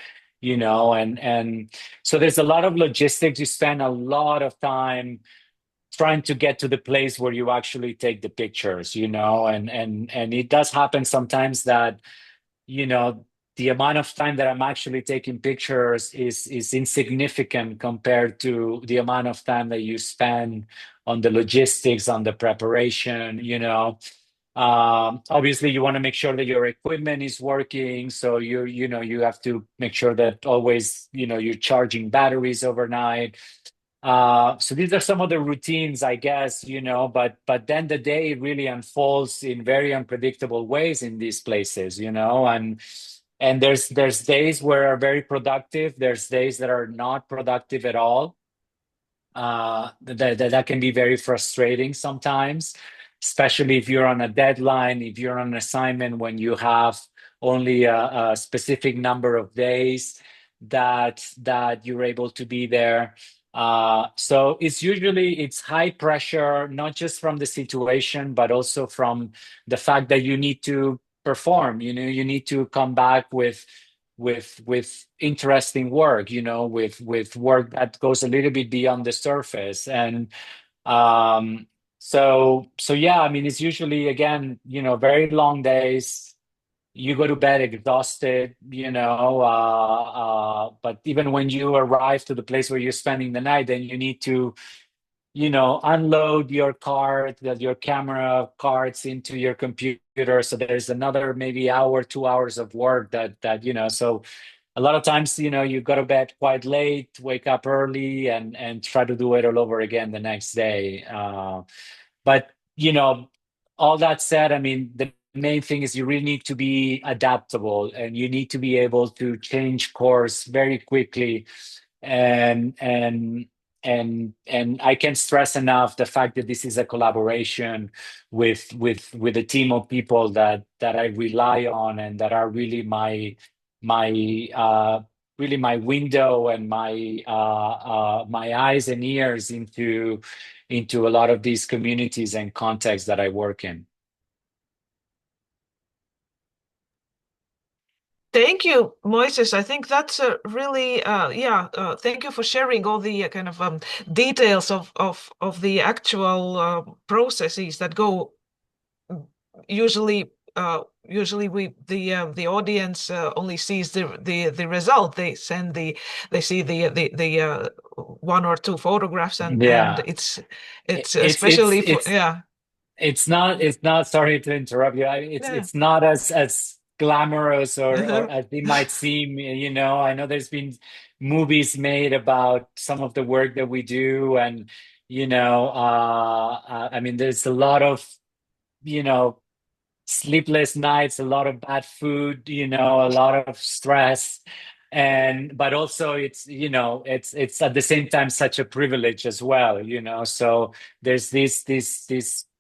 you know, and so there's a lot of logistics. You spend a lot of time trying to get to the place where you actually take the pictures, you know, and it does happen sometimes that, you know, the amount of time that I'm actually taking pictures is insignificant compared to the amount of time that you spend on the logistics, on the preparation, you know. Obviously, you want to make sure that your equipment is working. So you know, you have to make sure that always, you know, you're charging batteries overnight. So these are some of the routines, I guess, you know, but then the day really unfolds in very unpredictable ways in these places, you know, and there's days where are very productive. There's days that are not productive at all. That can be very frustrating sometimes, especially if you're on a deadline, if you're on an assignment when you have only a specific number of days that you're able to be there. So it's high pressure, not just from the situation, but also from the fact that you need to perform. You know, you need to come back with interesting work, you know, with work that goes a little bit beyond the surface. And so yeah, I mean, it's usually, again, you know, very long days. You go to bed exhausted, you know, but even when you arrive to the place where you're spending the night, then you need to, you know, unload your your camera cards into your computer. So there's another maybe hour, 2 hours of work that, you know, so a lot of times, you know, you go to bed quite late, wake up early and try to do it all over again the next day. But, you know, all that said, I mean, the main thing is you really need to be adaptable and you need to be able to change course very quickly. And I can't stress enough the fact that this is a collaboration with a team of people that I rely on and that are really my window and my eyes and ears into a lot of these communities and contexts that I work in. Thank you, Moises. I think that's a really, thank you for sharing all the kind of details of the actual processes that go. Usually the audience only sees the result. They see the one or two photographs and Yeah. it's especially for It's not, sorry to interrupt you. It's not as glamorous or as it might seem, you know. I know there's been movies made about some of the work that we do, and you know, I mean, there's a lot of, you know, sleepless nights, a lot of bad food, you know, a lot of stress. But also it's, you know, it's at the same time such a privilege as well, you know. So there's this,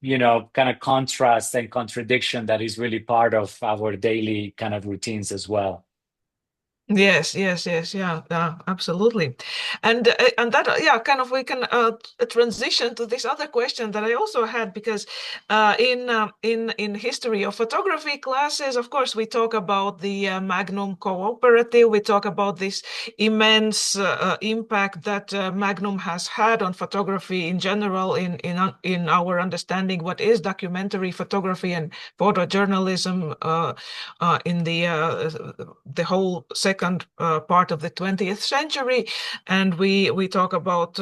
you know, kind of contrast and contradiction that is really part of our daily kind of routines as well. Yes, absolutely, and that kind of we can transition to this other question that I also had, because in history of photography classes, of course, we talk about the Magnum cooperative. We talk about this immense impact that Magnum has had on photography in general, in our understanding what is documentary photography and photojournalism in the whole second part of the 20th century. And we talk about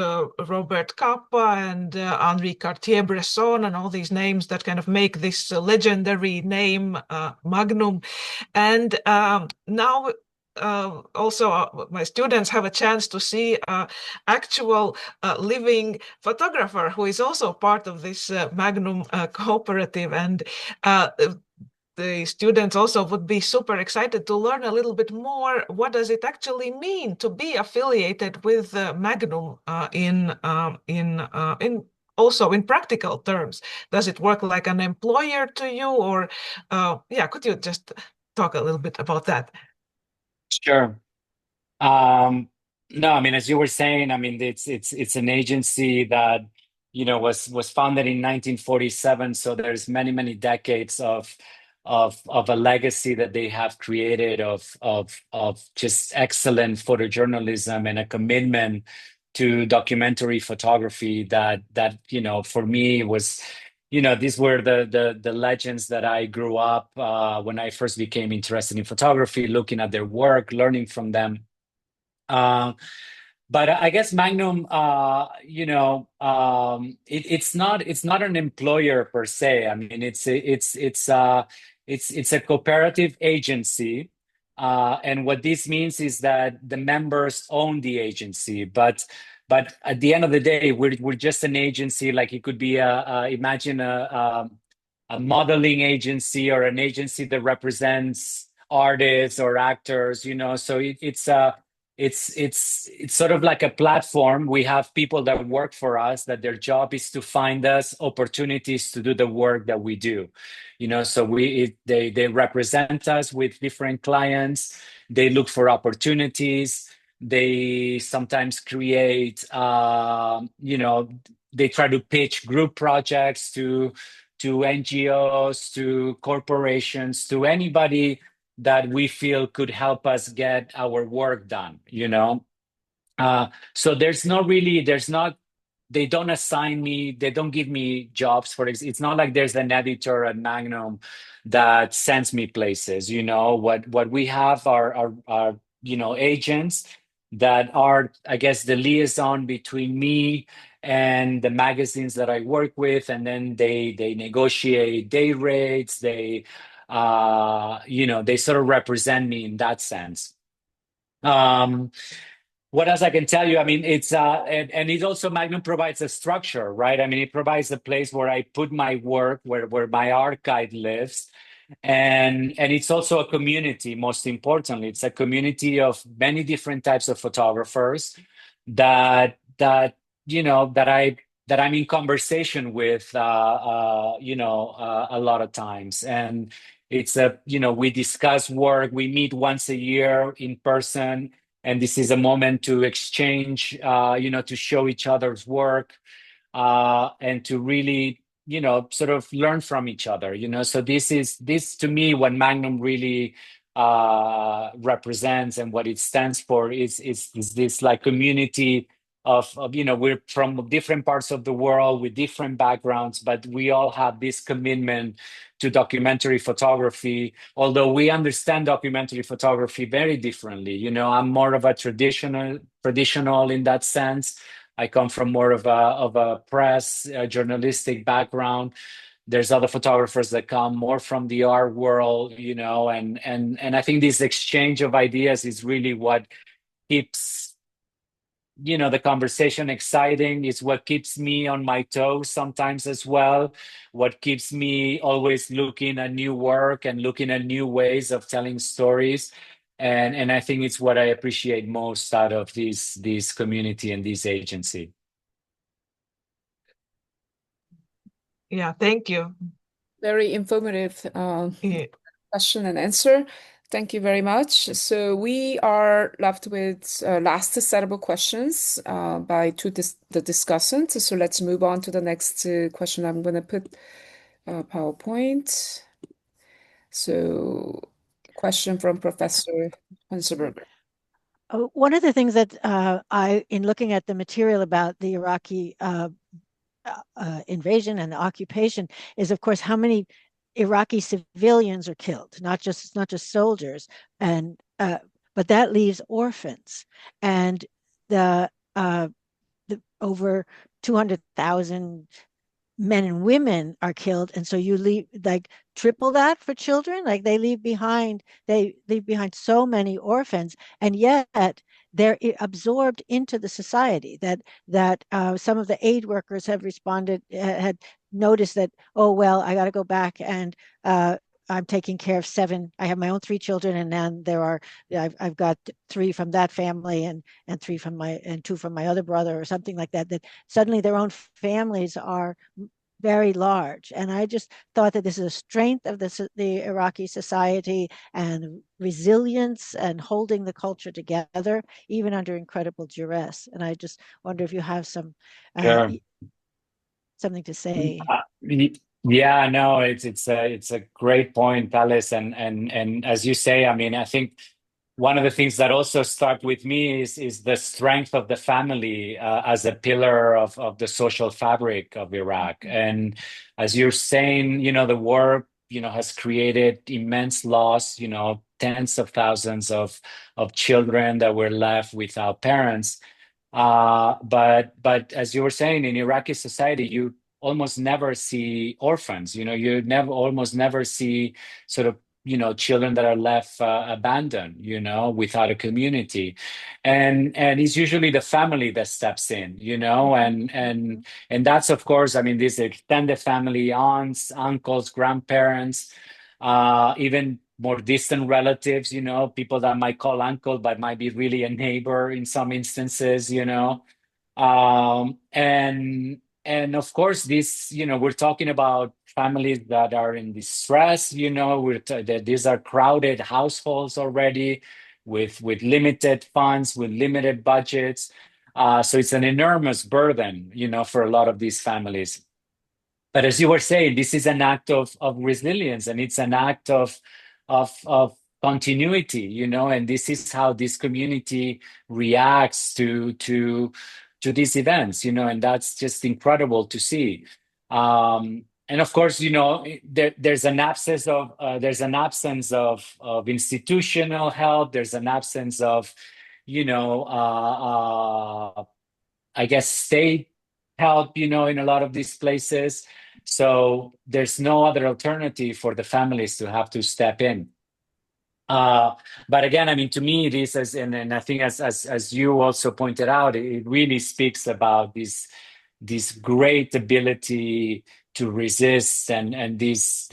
Robert Capa and Henri Cartier-Bresson and all these names that kind of make this legendary name Magnum. And now also my students have a chance to see actual living photographer who is also part of this Magnum cooperative. And the students also would be super excited to learn a little bit more. What does it actually mean to be affiliated with Magnum in also in practical terms? Does it work like an employer to you, or could you just talk a little bit about that? Sure. Um, no, I mean, as you were saying, I mean, it's an agency that, was founded in 1947. So there's many decades of a legacy that they have created of just excellent photojournalism and a commitment to documentary photography that for me was. These were the legends that I grew up when I first became interested in photography, looking at their work, learning from them. Uh, but I guess Magnum, it's not an employer per se. I mean, it's a cooperative agency, and what this means is that the members own the agency. But at the end of the day, we're just an agency. Like it could be imagine a modeling agency or an agency that represents artists or actors. So it's sort of like a platform. We have people that work for us that their job is to find us opportunities to do the work that we do. So they represent us with different clients. They look for opportunities. They sometimes create, they try to pitch group projects to NGOs, to corporations, to anybody that we feel could help us get our work done. So they don't assign me, they don't give me jobs it's not like there's an editor at Magnum that sends me places. What we have are agents that are, I guess, the liaison between me and the magazines that I work with, and then they negotiate day rates. They sort of represent me in that sense. What else I can tell you? I mean, it's and it also Magnum provides a structure, right? I mean, it provides a place where I put my work, where my archive lives, and it's also a community. Most importantly, it's a community of many different types of photographers that I'm in conversation with, a lot of times. And we discuss work. We meet once a year in person, and this is a moment to exchange, to show each other's work, and to really, sort of learn from each other. So this to me, what Magnum really represents and what it stands for is this like community of we're from different parts of the world with different backgrounds, but we all have this commitment to documentary photography, although we understand documentary photography very differently. I'm more of a traditional in that sense. I come from more of a press journalistic background. There's other photographers that come more from the art world, and I think this exchange of ideas is really what keeps the conversation exciting. Is what keeps me on my toes sometimes as well, what keeps me always looking at new work and looking at new ways of telling stories. And I think it's what I appreciate most out of this community and this agency. Yeah, thank you. Very informative Yeah. question and answer. Thank you very much. So we are left with last set of questions by the discussants. So let's move on to the next question. I'm going to put PowerPoint. So question from Professor Hunsberger. One of the things that in looking at the material about the Iraqi invasion and the occupation is, of course, how many Iraqi civilians are killed, not just soldiers, and but that leaves orphans, and the over 200,000 men and women are killed, and so you leave like triple that for children. Like they leave behind so many orphans, and yet they're absorbed into the society. That some of the aid workers have responded, had noticed that, oh well, I got to go back and I'm taking care of 7. I have my own 3 children, and then I've got 3 from that family, and 2 from my other brother, or something like that. That suddenly their own families are very large. And I just thought that this is a strength of the Iraqi society and resilience and holding the culture together, even under incredible duress. And I just wonder if you have Sure. something to say. Yeah, no, it's a great point, Alice, and as you say, I mean, I think one of the things that also start with me is the strength of the family as a pillar of the social fabric of Iraq. And as you're saying, the war, has created immense loss, tens of thousands of children that were left without parents. But as you were saying, in Iraqi society, you almost never see orphans. You almost never see sort of children that are left abandoned, without a community, and it's usually the family that steps in, and that's, of course, I mean, this extended family, aunts, uncles, grandparents, even more distant relatives, people that might call uncle, but might be really a neighbor in some instances, and of course, this, we're talking about families that are in distress, that these are crowded households already with limited funds, with limited budgets. So it's an enormous burden, for a lot of these families. But as you were saying, this is an act of resilience, and it's an act of continuity, and this is how this community reacts to these events, and that's just incredible to see. And of course, there's an absence of institutional help. There's an absence of, I guess, state help, in a lot of these places. So there's no other alternative for the families to have to step in. But again, I mean, to me, this is, and I think as you also pointed out, it really speaks about this great ability to resist and this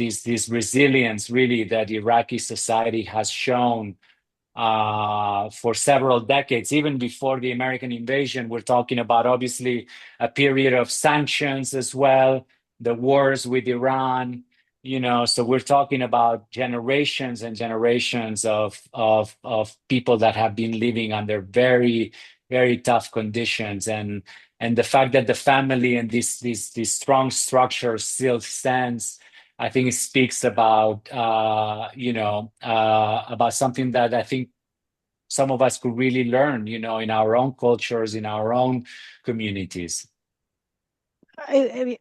resilience, really, that Iraqi society has shown for several decades, even before the American invasion. We're talking about, obviously, a period of sanctions as well, the wars with Iran, so we're talking about generations and generations of people that have been living under very, very tough conditions. And the fact that the family and this strong structure still stands, I think it speaks about about something that I think some of us could really learn, in our own cultures, in our own communities.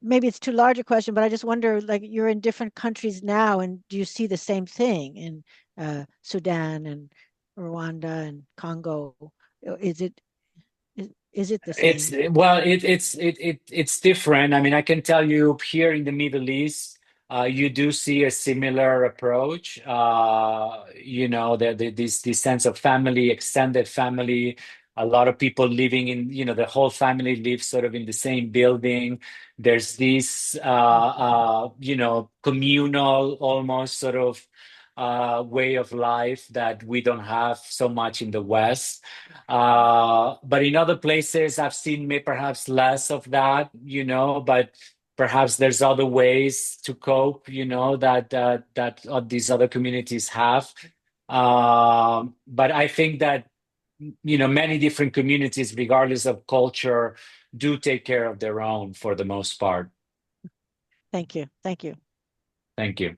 Maybe it's too large a question, but I just wonder, like, you're in different countries now, and do you see the same thing in Sudan and Rwanda and Congo? Is it the same? It's different. I mean, I can tell you here in the Middle East, you do see a similar approach. This sense of family, extended family. A lot of people living in, the whole family lives sort of in the same building. There's this, communal, almost sort of way of life that we don't have so much in the West. But in other places, I've seen perhaps less of that, but perhaps there's other ways to cope, that these other communities have. But I think that, many different communities, regardless of culture, do take care of their own for the most part. Thank you. Thank you. Thank you.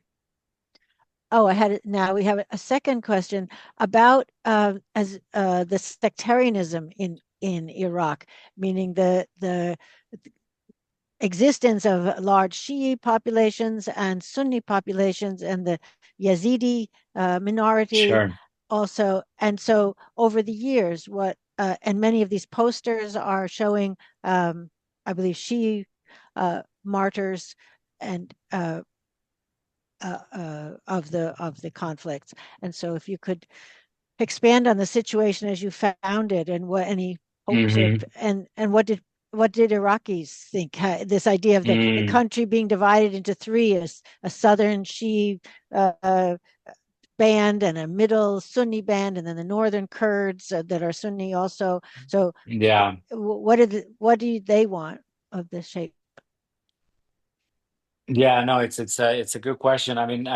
Oh, now we have a second question about the sectarianism in Iraq, meaning the existence of large Shi'i populations and Sunni populations, and the Yazidi minority. Sure. Also, and so over the years, and many of these posters are showing, I believe, Shi'i martyrs and of the conflicts. And so, if you could expand on the situation as you found it, and what any hopes and what did Iraqis think? This idea of the country being divided into three: a southern Shi'i band and a middle Sunni band, and then the northern Kurds that are Sunni also. So yeah, what do they want of this shape? Yeah, no, it's a good question. I mean,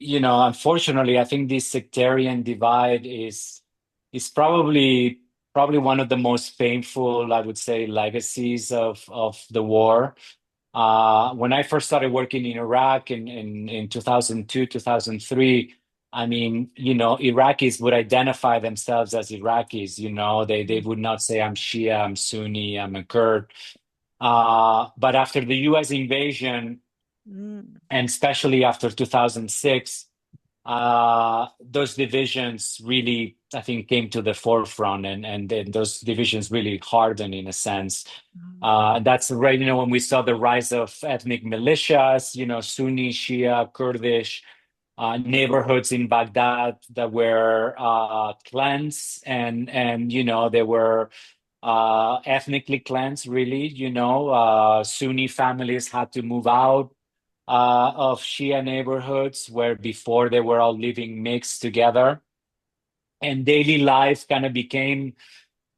unfortunately, I think this sectarian divide is probably one of the most painful, I would say, legacies of the war. When I first started working in Iraq in 2002, 2003, I mean, Iraqis would identify themselves as Iraqis, they would not say I'm Shia, I'm Sunni, I'm a Kurd. But after the US invasion, Mm. and especially after 2006, those divisions really, I think, came to the forefront, and then those divisions really hardened in a sense. That's right, when we saw the rise of ethnic militias, Sunni, Shia, Kurdish, neighborhoods in Baghdad that were cleansed, and they were ethnically cleansed, really. Sunni families had to move out of Shia neighborhoods where before they were all living mixed together. And daily life kind of became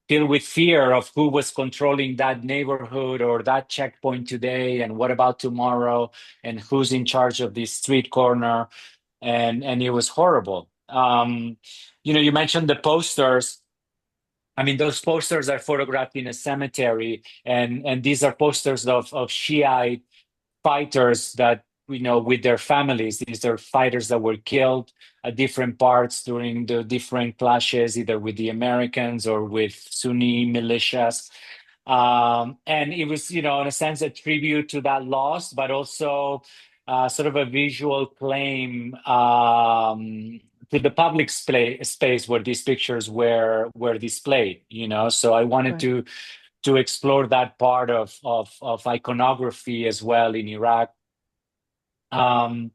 filled with fear of who was controlling that neighborhood or that checkpoint today, and what about tomorrow, and who's in charge of this street corner. And it was horrible. You mentioned the posters. I mean, those posters are photographed in a cemetery, and these are posters of Shiite fighters that with their families. These are fighters that were killed at different parts during the different clashes, either with the Americans or with Sunni militias. And it was, in a sense, a tribute to that loss, but also sort of a visual claim to the public space where these pictures were displayed. So I wanted Right. to explore that part of iconography as well in Iraq. And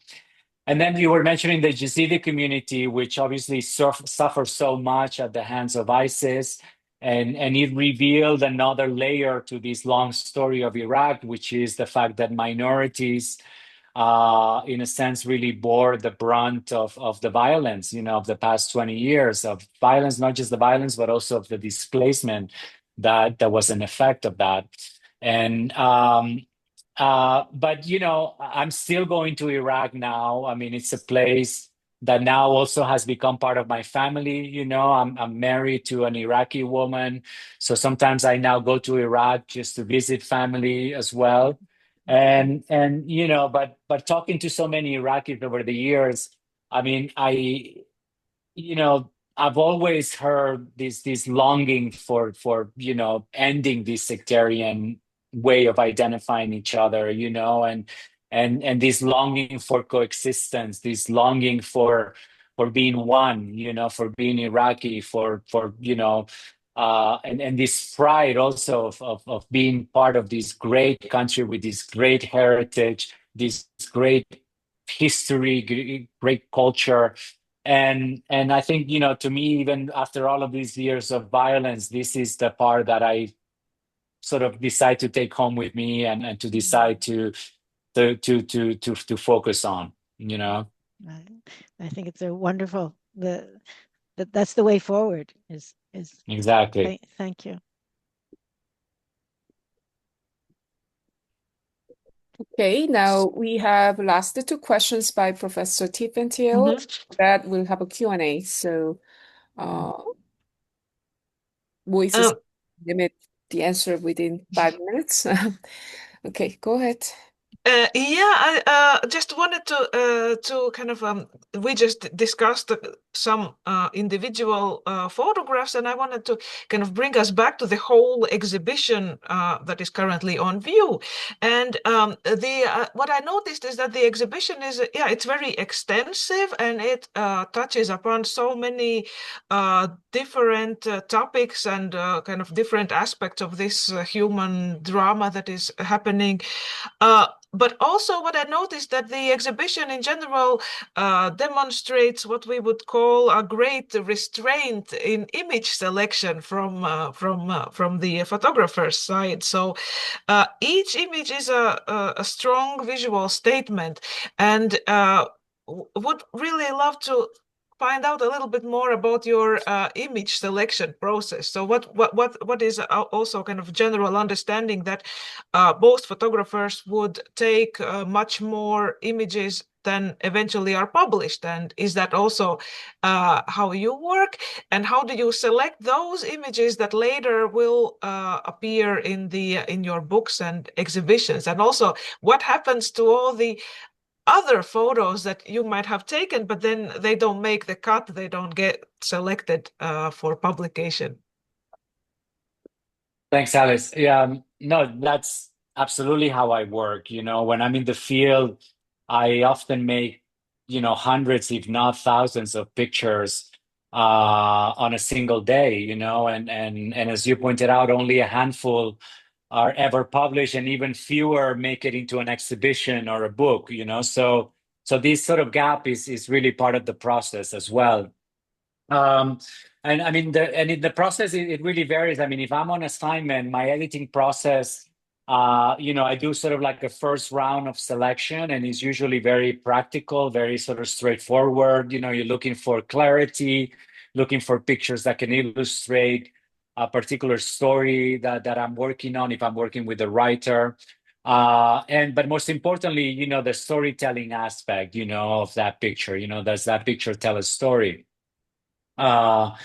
then you were mentioning the Yazidi community, which obviously suffers so much at the hands of ISIS. And it revealed another layer to this long story of Iraq, which is the fact that minorities, in a sense, really bore the brunt of the violence, of the past 20 years of violence, not just the violence, but also of the displacement that was an effect of that. And but I'm still going to Iraq now. I mean, it's a place that now also has become part of my family. I'm married to an Iraqi woman, so sometimes I now go to Iraq just to visit family as well. And but talking to so many Iraqis over the years, I mean, I've always heard this longing for ending this sectarian way of identifying each other, and this longing for coexistence, this longing for being one, for being Iraqi, for and this pride also of being part of this great country with this great heritage, this great history, great culture. And I think, to me, even after all of these years of violence, this is the part that I sort of decide to take home with me, and to decide to focus on. I think it's a wonderful that's the way forward is Exactly. thank you. Okay, now we have last two questions by Professor Tifentale. That will have a Q&A. So Moises, limit the answer within 5 minutes. Okay, go ahead. Yeah, I just wanted to kind of we just discussed some individual photographs, and I wanted to kind of bring us back to the whole exhibition that is currently on view. And the what I noticed is that the exhibition is it's very extensive, and it touches upon so many different topics and kind of different aspects of this human drama that is happening. But also what I noticed that the exhibition in general demonstrates what we would call a great restraint in image selection from the photographer's side. So each image is a strong visual statement, and would really love to find out a little bit more about your image selection process. So what is also kind of general understanding that most photographers would take much more images than eventually are published, and is that also how you work? And how do you select those images that later will appear in your books and exhibitions? And also, what happens to all the other photos that you might have taken, but then they don't make the cut, they don't get selected for publication? Thanks, Alice. Yeah, no, that's absolutely how I work. When I'm in the field, I often make, hundreds, if not thousands of pictures on a single day, and as you pointed out, only a handful are ever published, and even fewer make it into an exhibition or a book, so this sort of gap is really part of the process as well. And I mean, in the process, it really varies. I mean, if I'm on assignment, my editing process, I do sort of like a first round of selection, and it's usually very practical, very sort of straightforward. You're looking for clarity, looking for pictures that can illustrate a particular story that I'm working on, if I'm working with a writer. But most importantly, the storytelling aspect, of that picture. Does that picture tell a story? But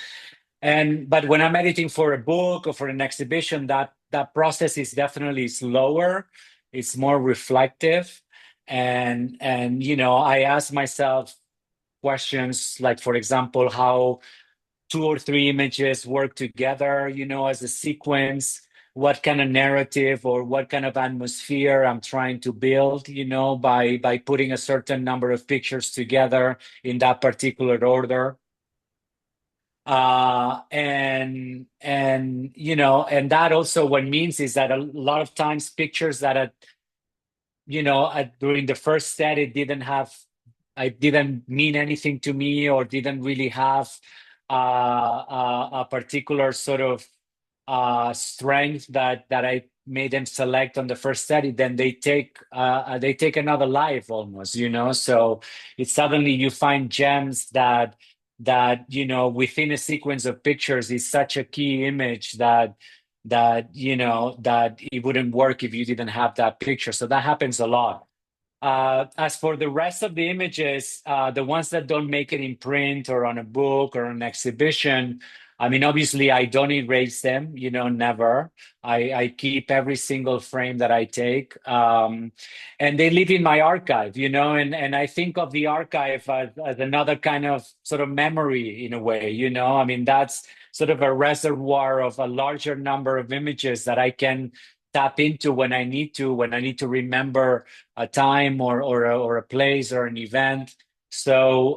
when I'm editing for a book or for an exhibition, that process is definitely slower. It's more reflective, and I ask myself questions like, for example, how two or three images work together, as a sequence. What kind of narrative or what kind of atmosphere I'm trying to build, by putting a certain number of pictures together in that particular order. And that also what means is that a lot of times pictures that during the first set it didn't mean anything to me, or didn't really have a particular sort of strength that I made them select on the first study, then they take another life almost, so it's suddenly you find gems that within a sequence of pictures is such a key image that it wouldn't work if you didn't have that picture. So that happens a lot. As for the rest of the images, the ones that don't make it in print or on a book or an exhibition, I mean, obviously I don't erase them, never. I keep every single frame that I take, and they live in my archive, and I think of the archive as another kind of sort of memory in a way, I mean, that's sort of a reservoir of a larger number of images that I can tap into when I need to remember a time or a place or an event. So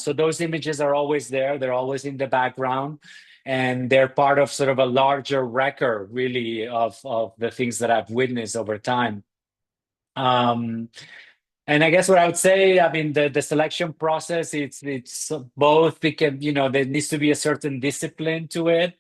those images are always there. They're always in the background, and they're part of sort of a larger record, really, of the things that I've witnessed over time. And I guess what I would say, I mean, the selection process, it's both, because there needs to be a certain discipline to it.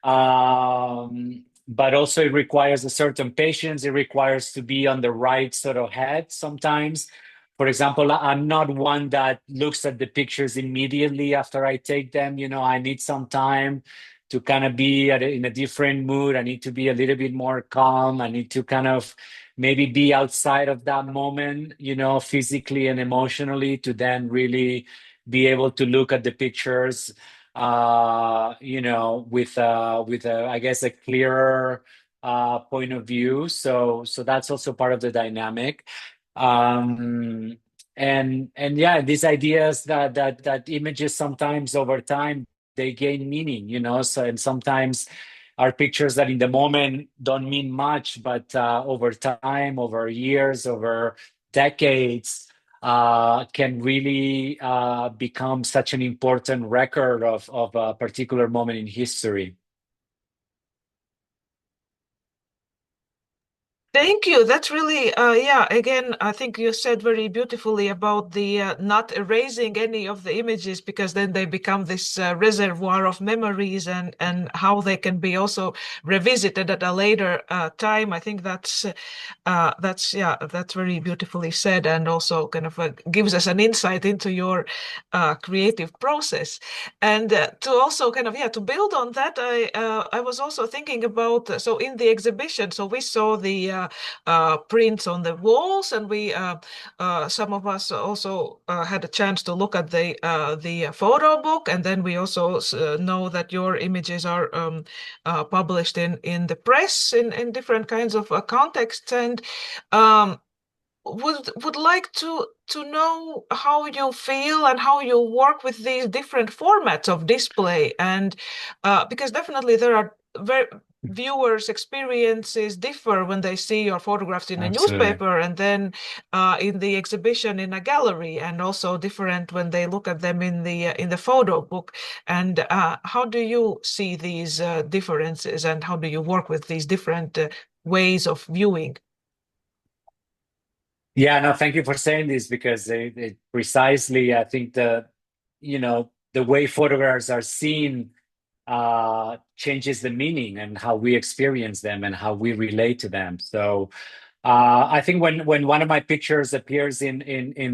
But also it requires a certain patience. It requires to be on the right sort of head sometimes. For example, I'm not one that looks at the pictures immediately after I take them. I need some time to kind of be in a different mood. I need to be a little bit more calm. I need to kind of maybe be outside of that moment, physically and emotionally, to then really be able to look at the pictures with I guess a clearer point of view. So that's also part of the dynamic. And yeah, these ideas that images sometimes over time they gain meaning, so, and sometimes are pictures that in the moment don't mean much, but over time, over years, over decades, can really become such an important record of a particular moment in history. Thank you. That's really, yeah, again, I think you said very beautifully about the not erasing any of the images, because then they become this reservoir of memories, and how they can be also revisited at a later time. I think yeah, that's very beautifully said, and also kind of gives us an insight into your creative process. And to also kind of, yeah, to build on that, I was also thinking about, so in the exhibition, so we saw the prints on the walls, and we some of us also had a chance to look at the photo book, and then we also know that your images are published in the press in different kinds of contexts, and um, would like to know how you feel and how you work with these different formats of display, and because definitely there are very viewers' experiences differ when they see your photographs in a Absolutely. newspaper and then in the exhibition in a gallery, and also different when they look at them in the photo book. And how do you see these differences, and how do you work with these different ways of viewing? Yeah, no, thank you for saying this, because it precisely, I think the way photographs are seen changes the meaning and how we experience them and how we relate to them. So I think when one of my pictures appears in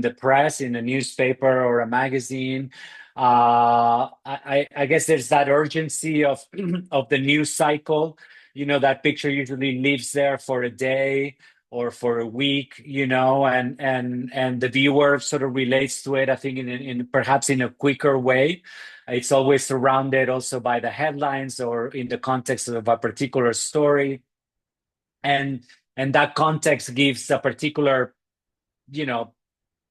the press, in a newspaper or a magazine, I guess there's that urgency of of the news cycle. That picture usually lives there for a day or for a week, and the viewer sort of relates to it, I think, in perhaps in a quicker way. It's always surrounded also by the headlines or in the context of a particular story. And that context gives a particular, you know,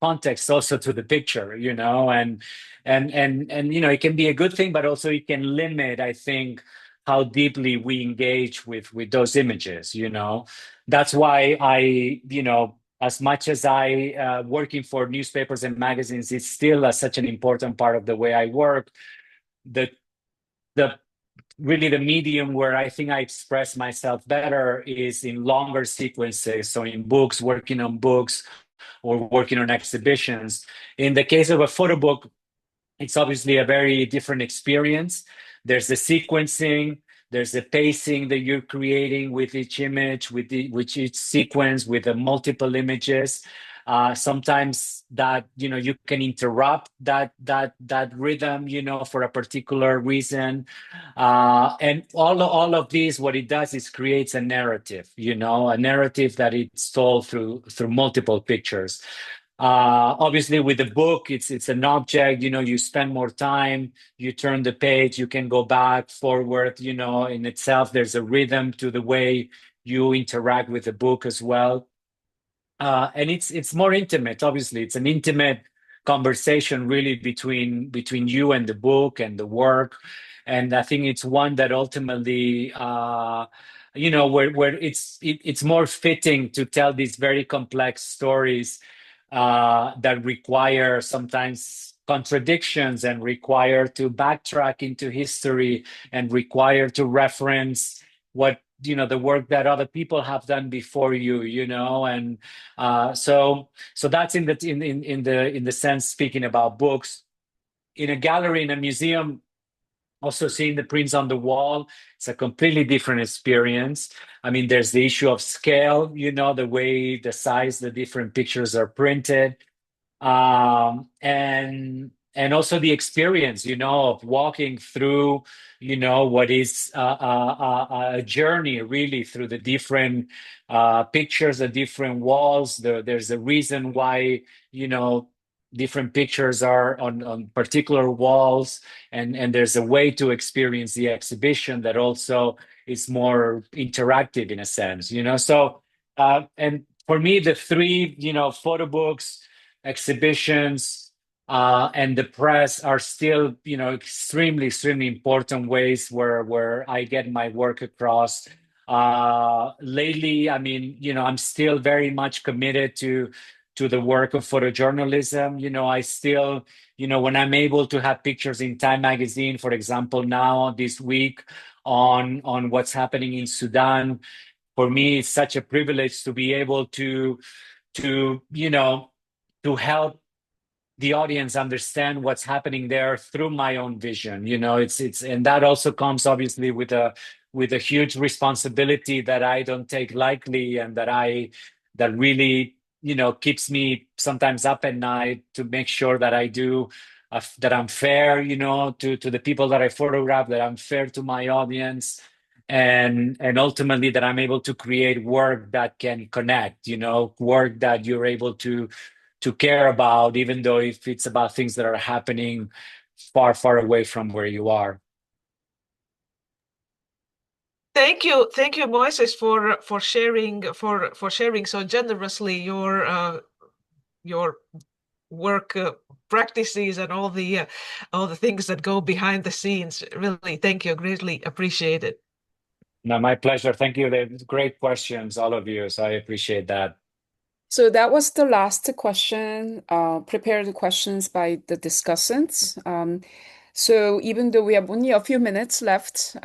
context also to the picture, and it can be a good thing, but also it can limit, I think, how deeply we engage with those images. That's why as much as I working for newspapers and magazines, it's still such an important part of the way I work. The really the medium where I think I express myself better is in longer sequences. So in books, working on books or working on exhibitions. In the case of a photo book, it's obviously a very different experience. There's the sequencing, there's the pacing that you're creating with each image, with each sequence, with the multiple images. Sometimes that you can interrupt that rhythm, for a particular reason, and all of these, what it does is creates a narrative, a narrative that it's told through multiple pictures. Obviously, with the book, it's an object. You spend more time. You turn the page. You can go back, forward. In itself, there's a rhythm to the way you interact with the book as well. And it's more intimate. Obviously, it's an intimate conversation, really, between you and the book and the work. And I think it's one that ultimately, where it's more fitting to tell these very complex stories that require sometimes contradictions and require to backtrack into history and require to reference what the work that other people have done before you, and so that's in the sense, speaking about books. In a gallery, in a museum, also seeing the prints on the wall, it's a completely different experience. I mean, there's the issue of scale, the way, the size, the different pictures are printed, and also the experience, of walking through, what is a journey really through the different pictures, the different walls. There's a reason why, different pictures are on particular walls, and there's a way to experience the exhibition that also is more interactive in a sense, So, and for me, the three, photo books, exhibitions, and the press are still, extremely, extremely important ways where I get my work across. Lately, I mean, I'm still very much committed to the work of photojournalism. I still, when I'm able to have pictures in Time Magazine, for example, now this week on what's happening in Sudan, for me, it's such a privilege to be able to to help the audience understand what's happening there through my own vision. It's and that also comes obviously with a huge responsibility that I don't take lightly, and that really keeps me sometimes up at night to make sure that that I'm fair, to the people that I photograph, that I'm fair to my audience, and ultimately that I'm able to create work that can connect, work that you're able to care about, even though if it's about things that are happening far, far away from where you are. Thank you, Moises, for sharing so generously your work practices and all the things that go behind the scenes. Really, thank you, greatly appreciate it. No, my pleasure. Thank you. They're great questions, all of you. So I appreciate that. So that was the last question, prepared questions by the discussants. So even though we have only a few minutes left,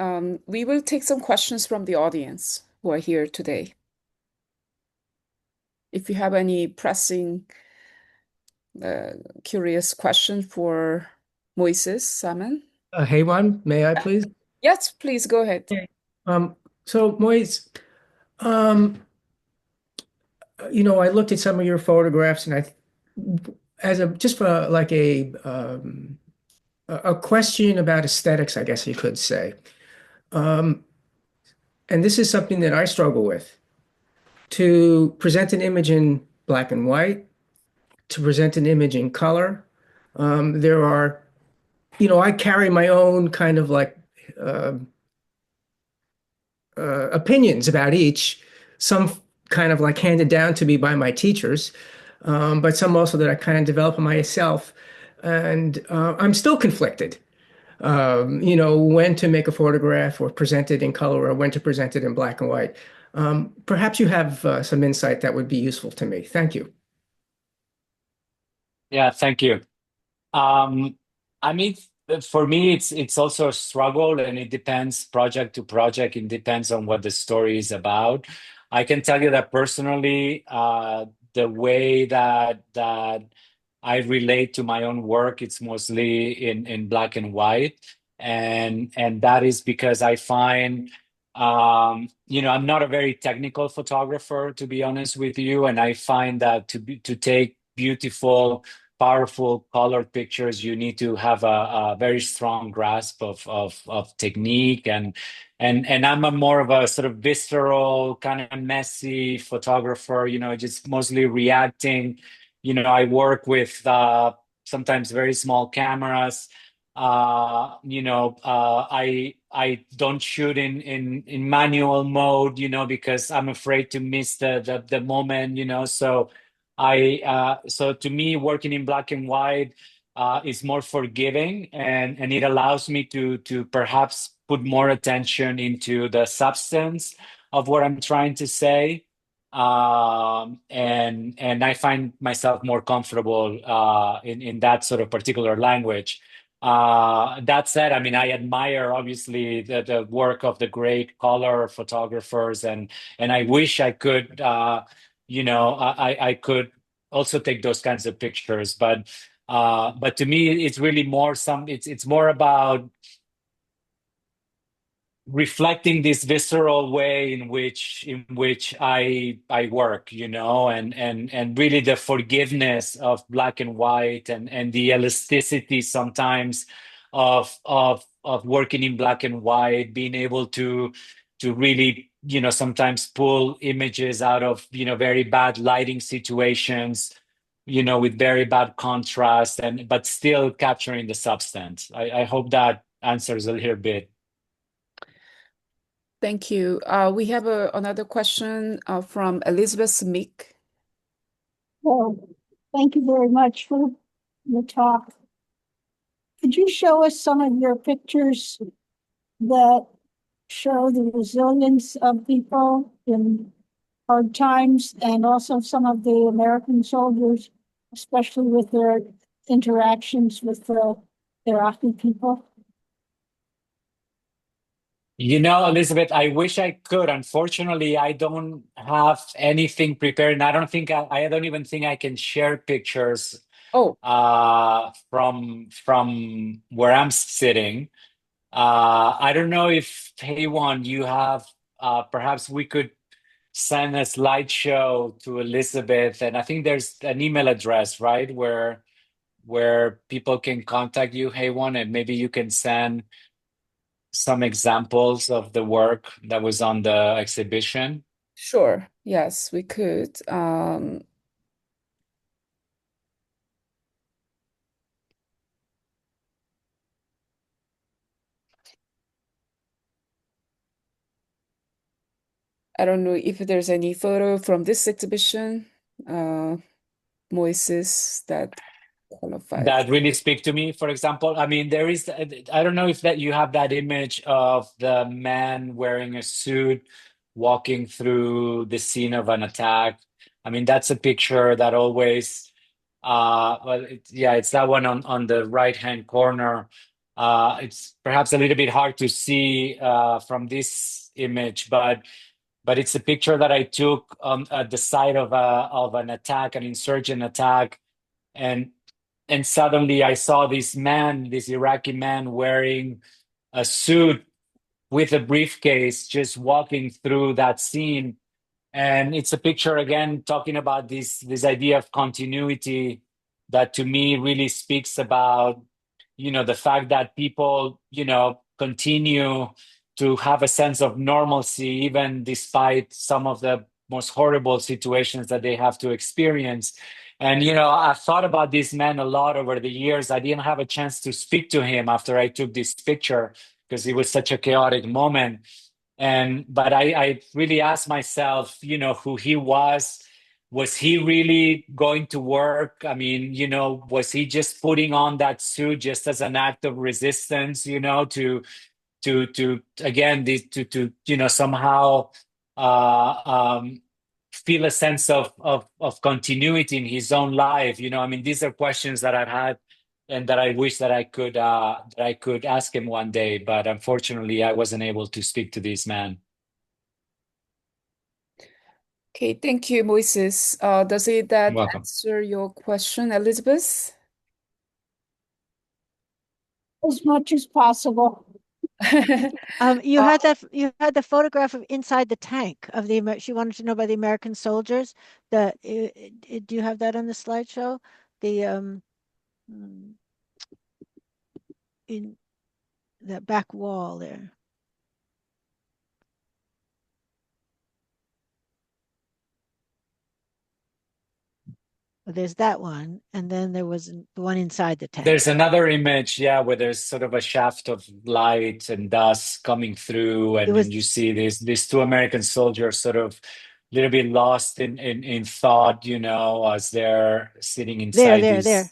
we will take some questions from the audience who are here today. If you have any pressing, curious question for Moises Saman. Hyewon, may I please? Yes, please go ahead. So Moise, I looked at some of your photographs, and just for like a question about aesthetics, I guess you could say. And this is something that I struggle with. To present an image in black and white, to present an image in color, there are, I carry my own kind of like opinions about each, some kind of like handed down to me by my teachers, but some also that I kind of develop myself. And I'm still conflicted, when to make a photograph or present it in color or when to present it in black and white. Perhaps you have some insight that would be useful to me. Thank you. Yeah, thank you. I mean, for me, it's also a struggle, and it depends project to project. It depends on what the story is about. I can tell you that personally, the way that I relate to my own work, it's mostly in black and white, and that is because I find, I'm not a very technical photographer, to be honest with you, and I find that to take beautiful, powerful colored pictures, you need to have a very strong grasp of technique, and I'm a more of a sort of visceral, kind of messy photographer, just mostly reacting. I work with sometimes very small cameras. I don't shoot in manual mode, because I'm afraid to miss the moment, so to me, working in black and white is more forgiving, and it allows me to perhaps put more attention into the substance of what I'm trying to say. And I find myself more comfortable in that sort of particular language. That said, I mean, I admire obviously the work of the great color photographers, and I wish I could, I could also take those kinds of pictures. But to me, it's really more it's more about reflecting this visceral way in which I work, and really the forgiveness of black and white, and the elasticity sometimes of working in black and white, being able to really, sometimes pull images out of, very bad lighting situations, with very bad contrast, but still capturing the substance. I hope that answers a little bit. Thank you. We have another question from Elizabeth Smith. Well, thank you very much for the talk. Could you show us some of your pictures that show the resilience of people in hard times, and also some of the American soldiers, especially with their interactions with the Iraqi people? You know, Elizabeth, I wish I could. Unfortunately, I don't have anything prepared, and I don't even think I can share pictures Oh, from where I'm sitting. I don't know if Hyewon, you have perhaps we could send a slideshow to Elizabeth, and I think there's an email address, right, where people can contact you, Hyewon, and maybe you can send some examples of the work that was on the exhibition. sure. Yes, we could. I don't know if there's any photo from this exhibition, uh, Moises, that qualifies. That really speak to me. For example, I mean, there is, I don't know if that you have that image of the man wearing a suit walking through the scene of an attack. I mean, that's a picture that always, yeah, it's that one on the right-hand corner. It's perhaps a little bit hard to see from this image, but it's a picture that I took at the site of an attack, an insurgent attack, and and suddenly I saw this Iraqi man wearing a suit with a briefcase, just walking through that scene. And it's a picture again talking about this idea of continuity that to me really speaks about, the fact that people, continue to have a sense of normalcy even despite some of the most horrible situations that they have to experience. And I've thought about this man a lot over the years. I didn't have a chance to speak to him after I took this picture because it was such a chaotic moment. But I really asked myself, who he was. Was he really going to work? I mean, was he just putting on that suit just as an act of resistance, to again somehow feel a sense of continuity in his own life. I mean, these are questions that I've had and that I wish that I could ask him one day, but unfortunately I wasn't able to speak to this man. Okay, thank you, Moises. Does You're that welcome. answer your question, Elizabeth? As much as possible. You had the photograph of inside the tank of she wanted to know about the American soldiers. Do you have that on the slideshow? Mm, in the back wall there. Well, there's that one, and then there was the one inside the tank. There's another image, yeah, where there's sort of a shaft of light and dust coming through, and then you see these two American soldiers sort of a little bit lost in thought, as they're sitting inside there.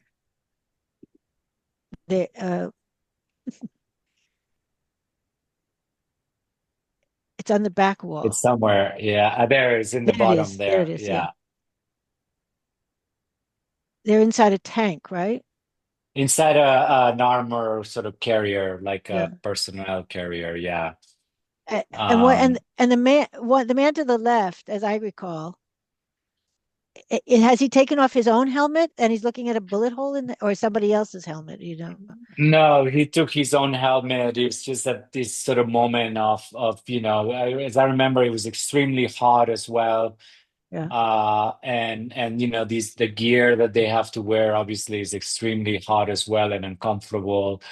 It's on the back wall. It's somewhere, yeah. There is in the bottom there. There it is, yeah. They're inside a tank, right? Inside an armor sort of carrier, like a personnel carrier, yeah. And the man to the left, as I recall, has he taken off his own helmet and he's looking at a bullet hole or somebody else's helmet? No, he took his own helmet. It's just that this sort of moment of as I remember, it was extremely hot as well. Yeah. And the gear that they have to wear obviously is extremely hot as well and uncomfortable.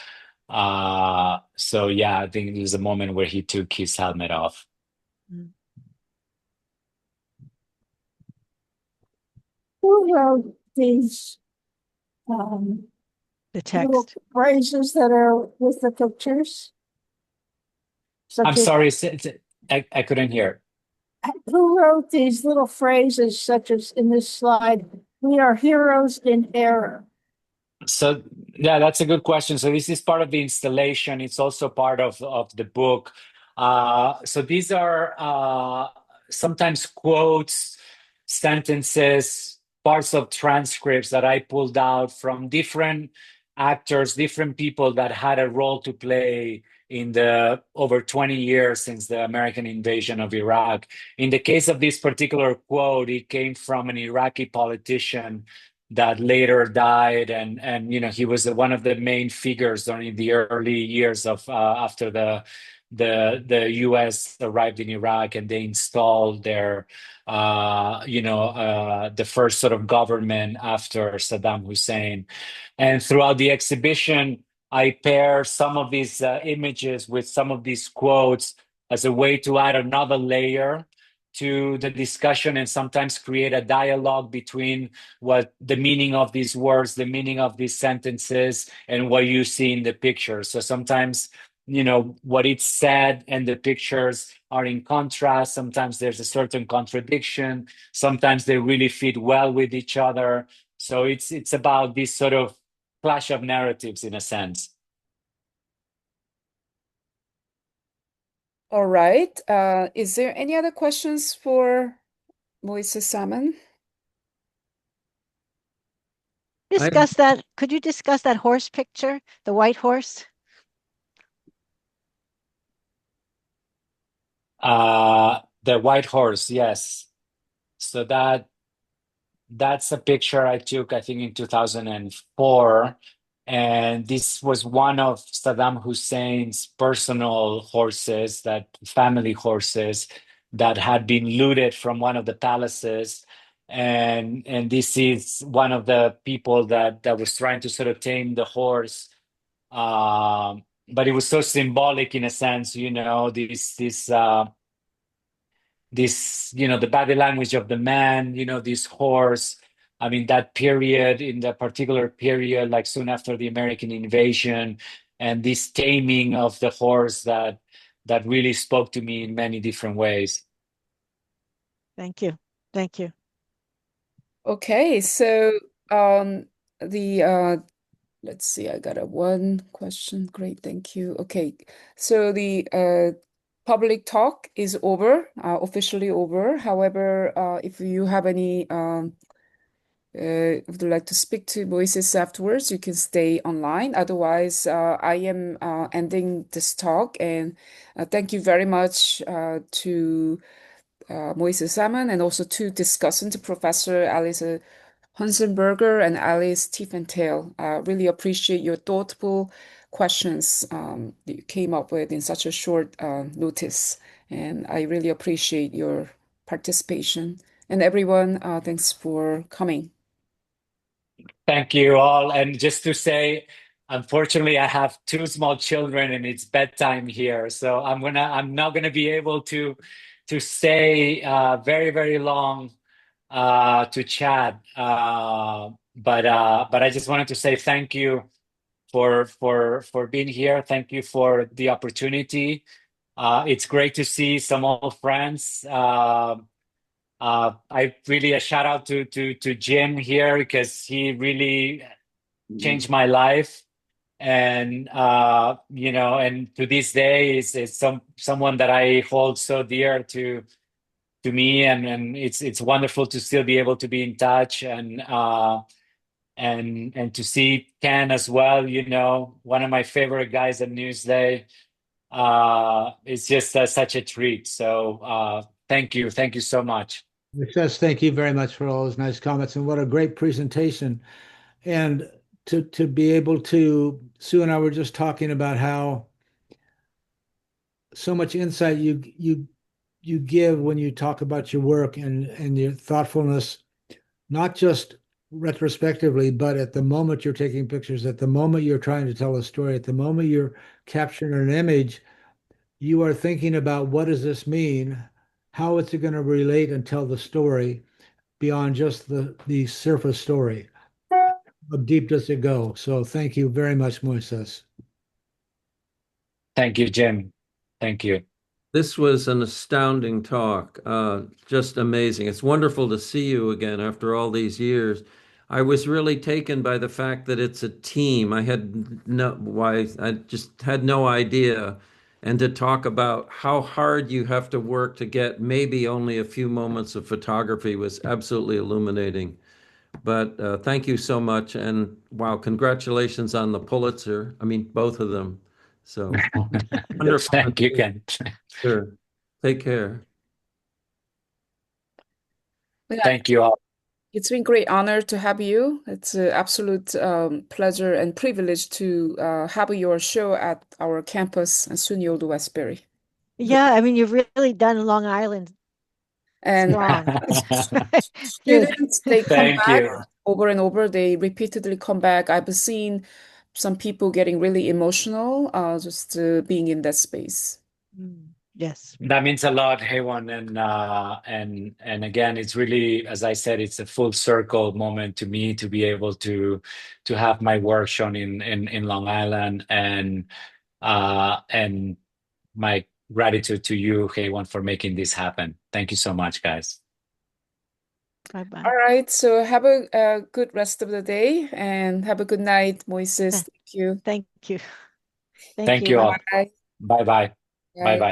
So yeah, I think there's a moment where he took his helmet off. Who wrote these the text little phrases that are with the pictures? I'm sorry, I couldn't hear. Who wrote these little phrases, such as in this slide, "We are heroes in error"? So yeah, that's a good question. So this is part of the installation. It's also part of the book. So these are sometimes quotes, sentences, parts of transcripts that I pulled out from different actors, different people that had a role to play in the over 20 years since the American invasion of Iraq. In the case of this particular quote, it came from an Iraqi politician that later died, and he was one of the main figures during the early years of after the U.S. arrived in Iraq and they installed their the first sort of government after Saddam Hussein. And throughout the exhibition, I pair some of these images with some of these quotes as a way to add another layer to the discussion and sometimes create a dialogue between what the meaning of these words, the meaning of these sentences, and what you see in the picture. So sometimes, what it's said and the pictures are in contrast. Sometimes there's a certain contradiction. Sometimes they really fit well with each other. So it's about this sort of clash of narratives in a sense. All right. Is there any other questions for Moises Saman? Discuss that. Could you discuss that horse picture, the white horse? The white horse, yes. So that's a picture I took, I think, in 2004. And this was one of Saddam Hussein's personal horses, that family horses that had been looted from one of the palaces. And this is one of the people that was trying to sort of tame the horse. But it was so symbolic in a sense, the body language of the man, this horse. I mean, that period, in that particular period, like soon after the American invasion, and this taming of the horse that really spoke to me in many different ways. Thank you. Thank you. Okay, so let's see, I got one question. Great, thank you. Okay, so the public talk is over, officially over. However, if you have any would like to speak to Moises afterwards, you can stay online. Otherwise, I am ending this talk, and thank you very much to Moises Saman and also to discussant Professor Alise Hunsberger and Alise Tifentale. Really appreciate your thoughtful questions that you came up with in such a short notice. And I really appreciate your participation. And everyone, thanks for coming. Thank you all. And just to say, unfortunately, I have two small children and it's bedtime here. So I'm not gonna be able to stay very, very long to chat. But I just wanted to say thank you for being here. Thank you for the opportunity. It's great to see some old friends. I really a shout out to Jim here because he really changed my life, and and to this day is someone that I hold so dear to me, and it's wonderful to still be able to be in touch and to see Ken as well. One of my favorite guys at Newsday. It's just such a treat. So thank you so much. It says thank you very much for all those nice comments, and what a great presentation. And to be able to, Sue and I were just talking about how so much insight you give when you talk about your work and your thoughtfulness, not just retrospectively, but at the moment you're taking pictures, at the moment you're trying to tell a story, at the moment you're capturing an image, you are thinking about what does this mean? How is it going to relate and tell the story beyond just the surface story? How deep does it go? So thank you very much, Moises. Thank you, Jim. Thank you. This was an astounding talk, just amazing. It's wonderful to see you again after all these years. I was really taken by the fact that it's a team. I just had no idea. And to talk about how hard you have to work to get maybe only a few moments of photography was absolutely illuminating. But thank you so much. And wow, congratulations on the Pulitzer. I mean, both of them. So wonderful. Thank you, Ken. Sure. Take care. Thank you all. It's been a great honor to have you. It's an absolute pleasure and privilege to have your show at our campus at SUNY Old Westbury. Yeah, I mean, you've really done Long Island And strong. students, they come Thank back you. over and over. They repeatedly come back. I've seen some people getting really emotional just being in that space. Yes. That means a lot, Hyewon, and again, it's really, as I said, it's a full circle moment to me to be able to have my work shown in Long Island, and my gratitude to you, Hyewon, for making this happen. Thank you so much, guys. Bye-bye. All right, so have a good rest of the day and have a good night, Moises. Thank you. Thank you. Thank you all. Bye. Bye bye. Bye Bye. bye.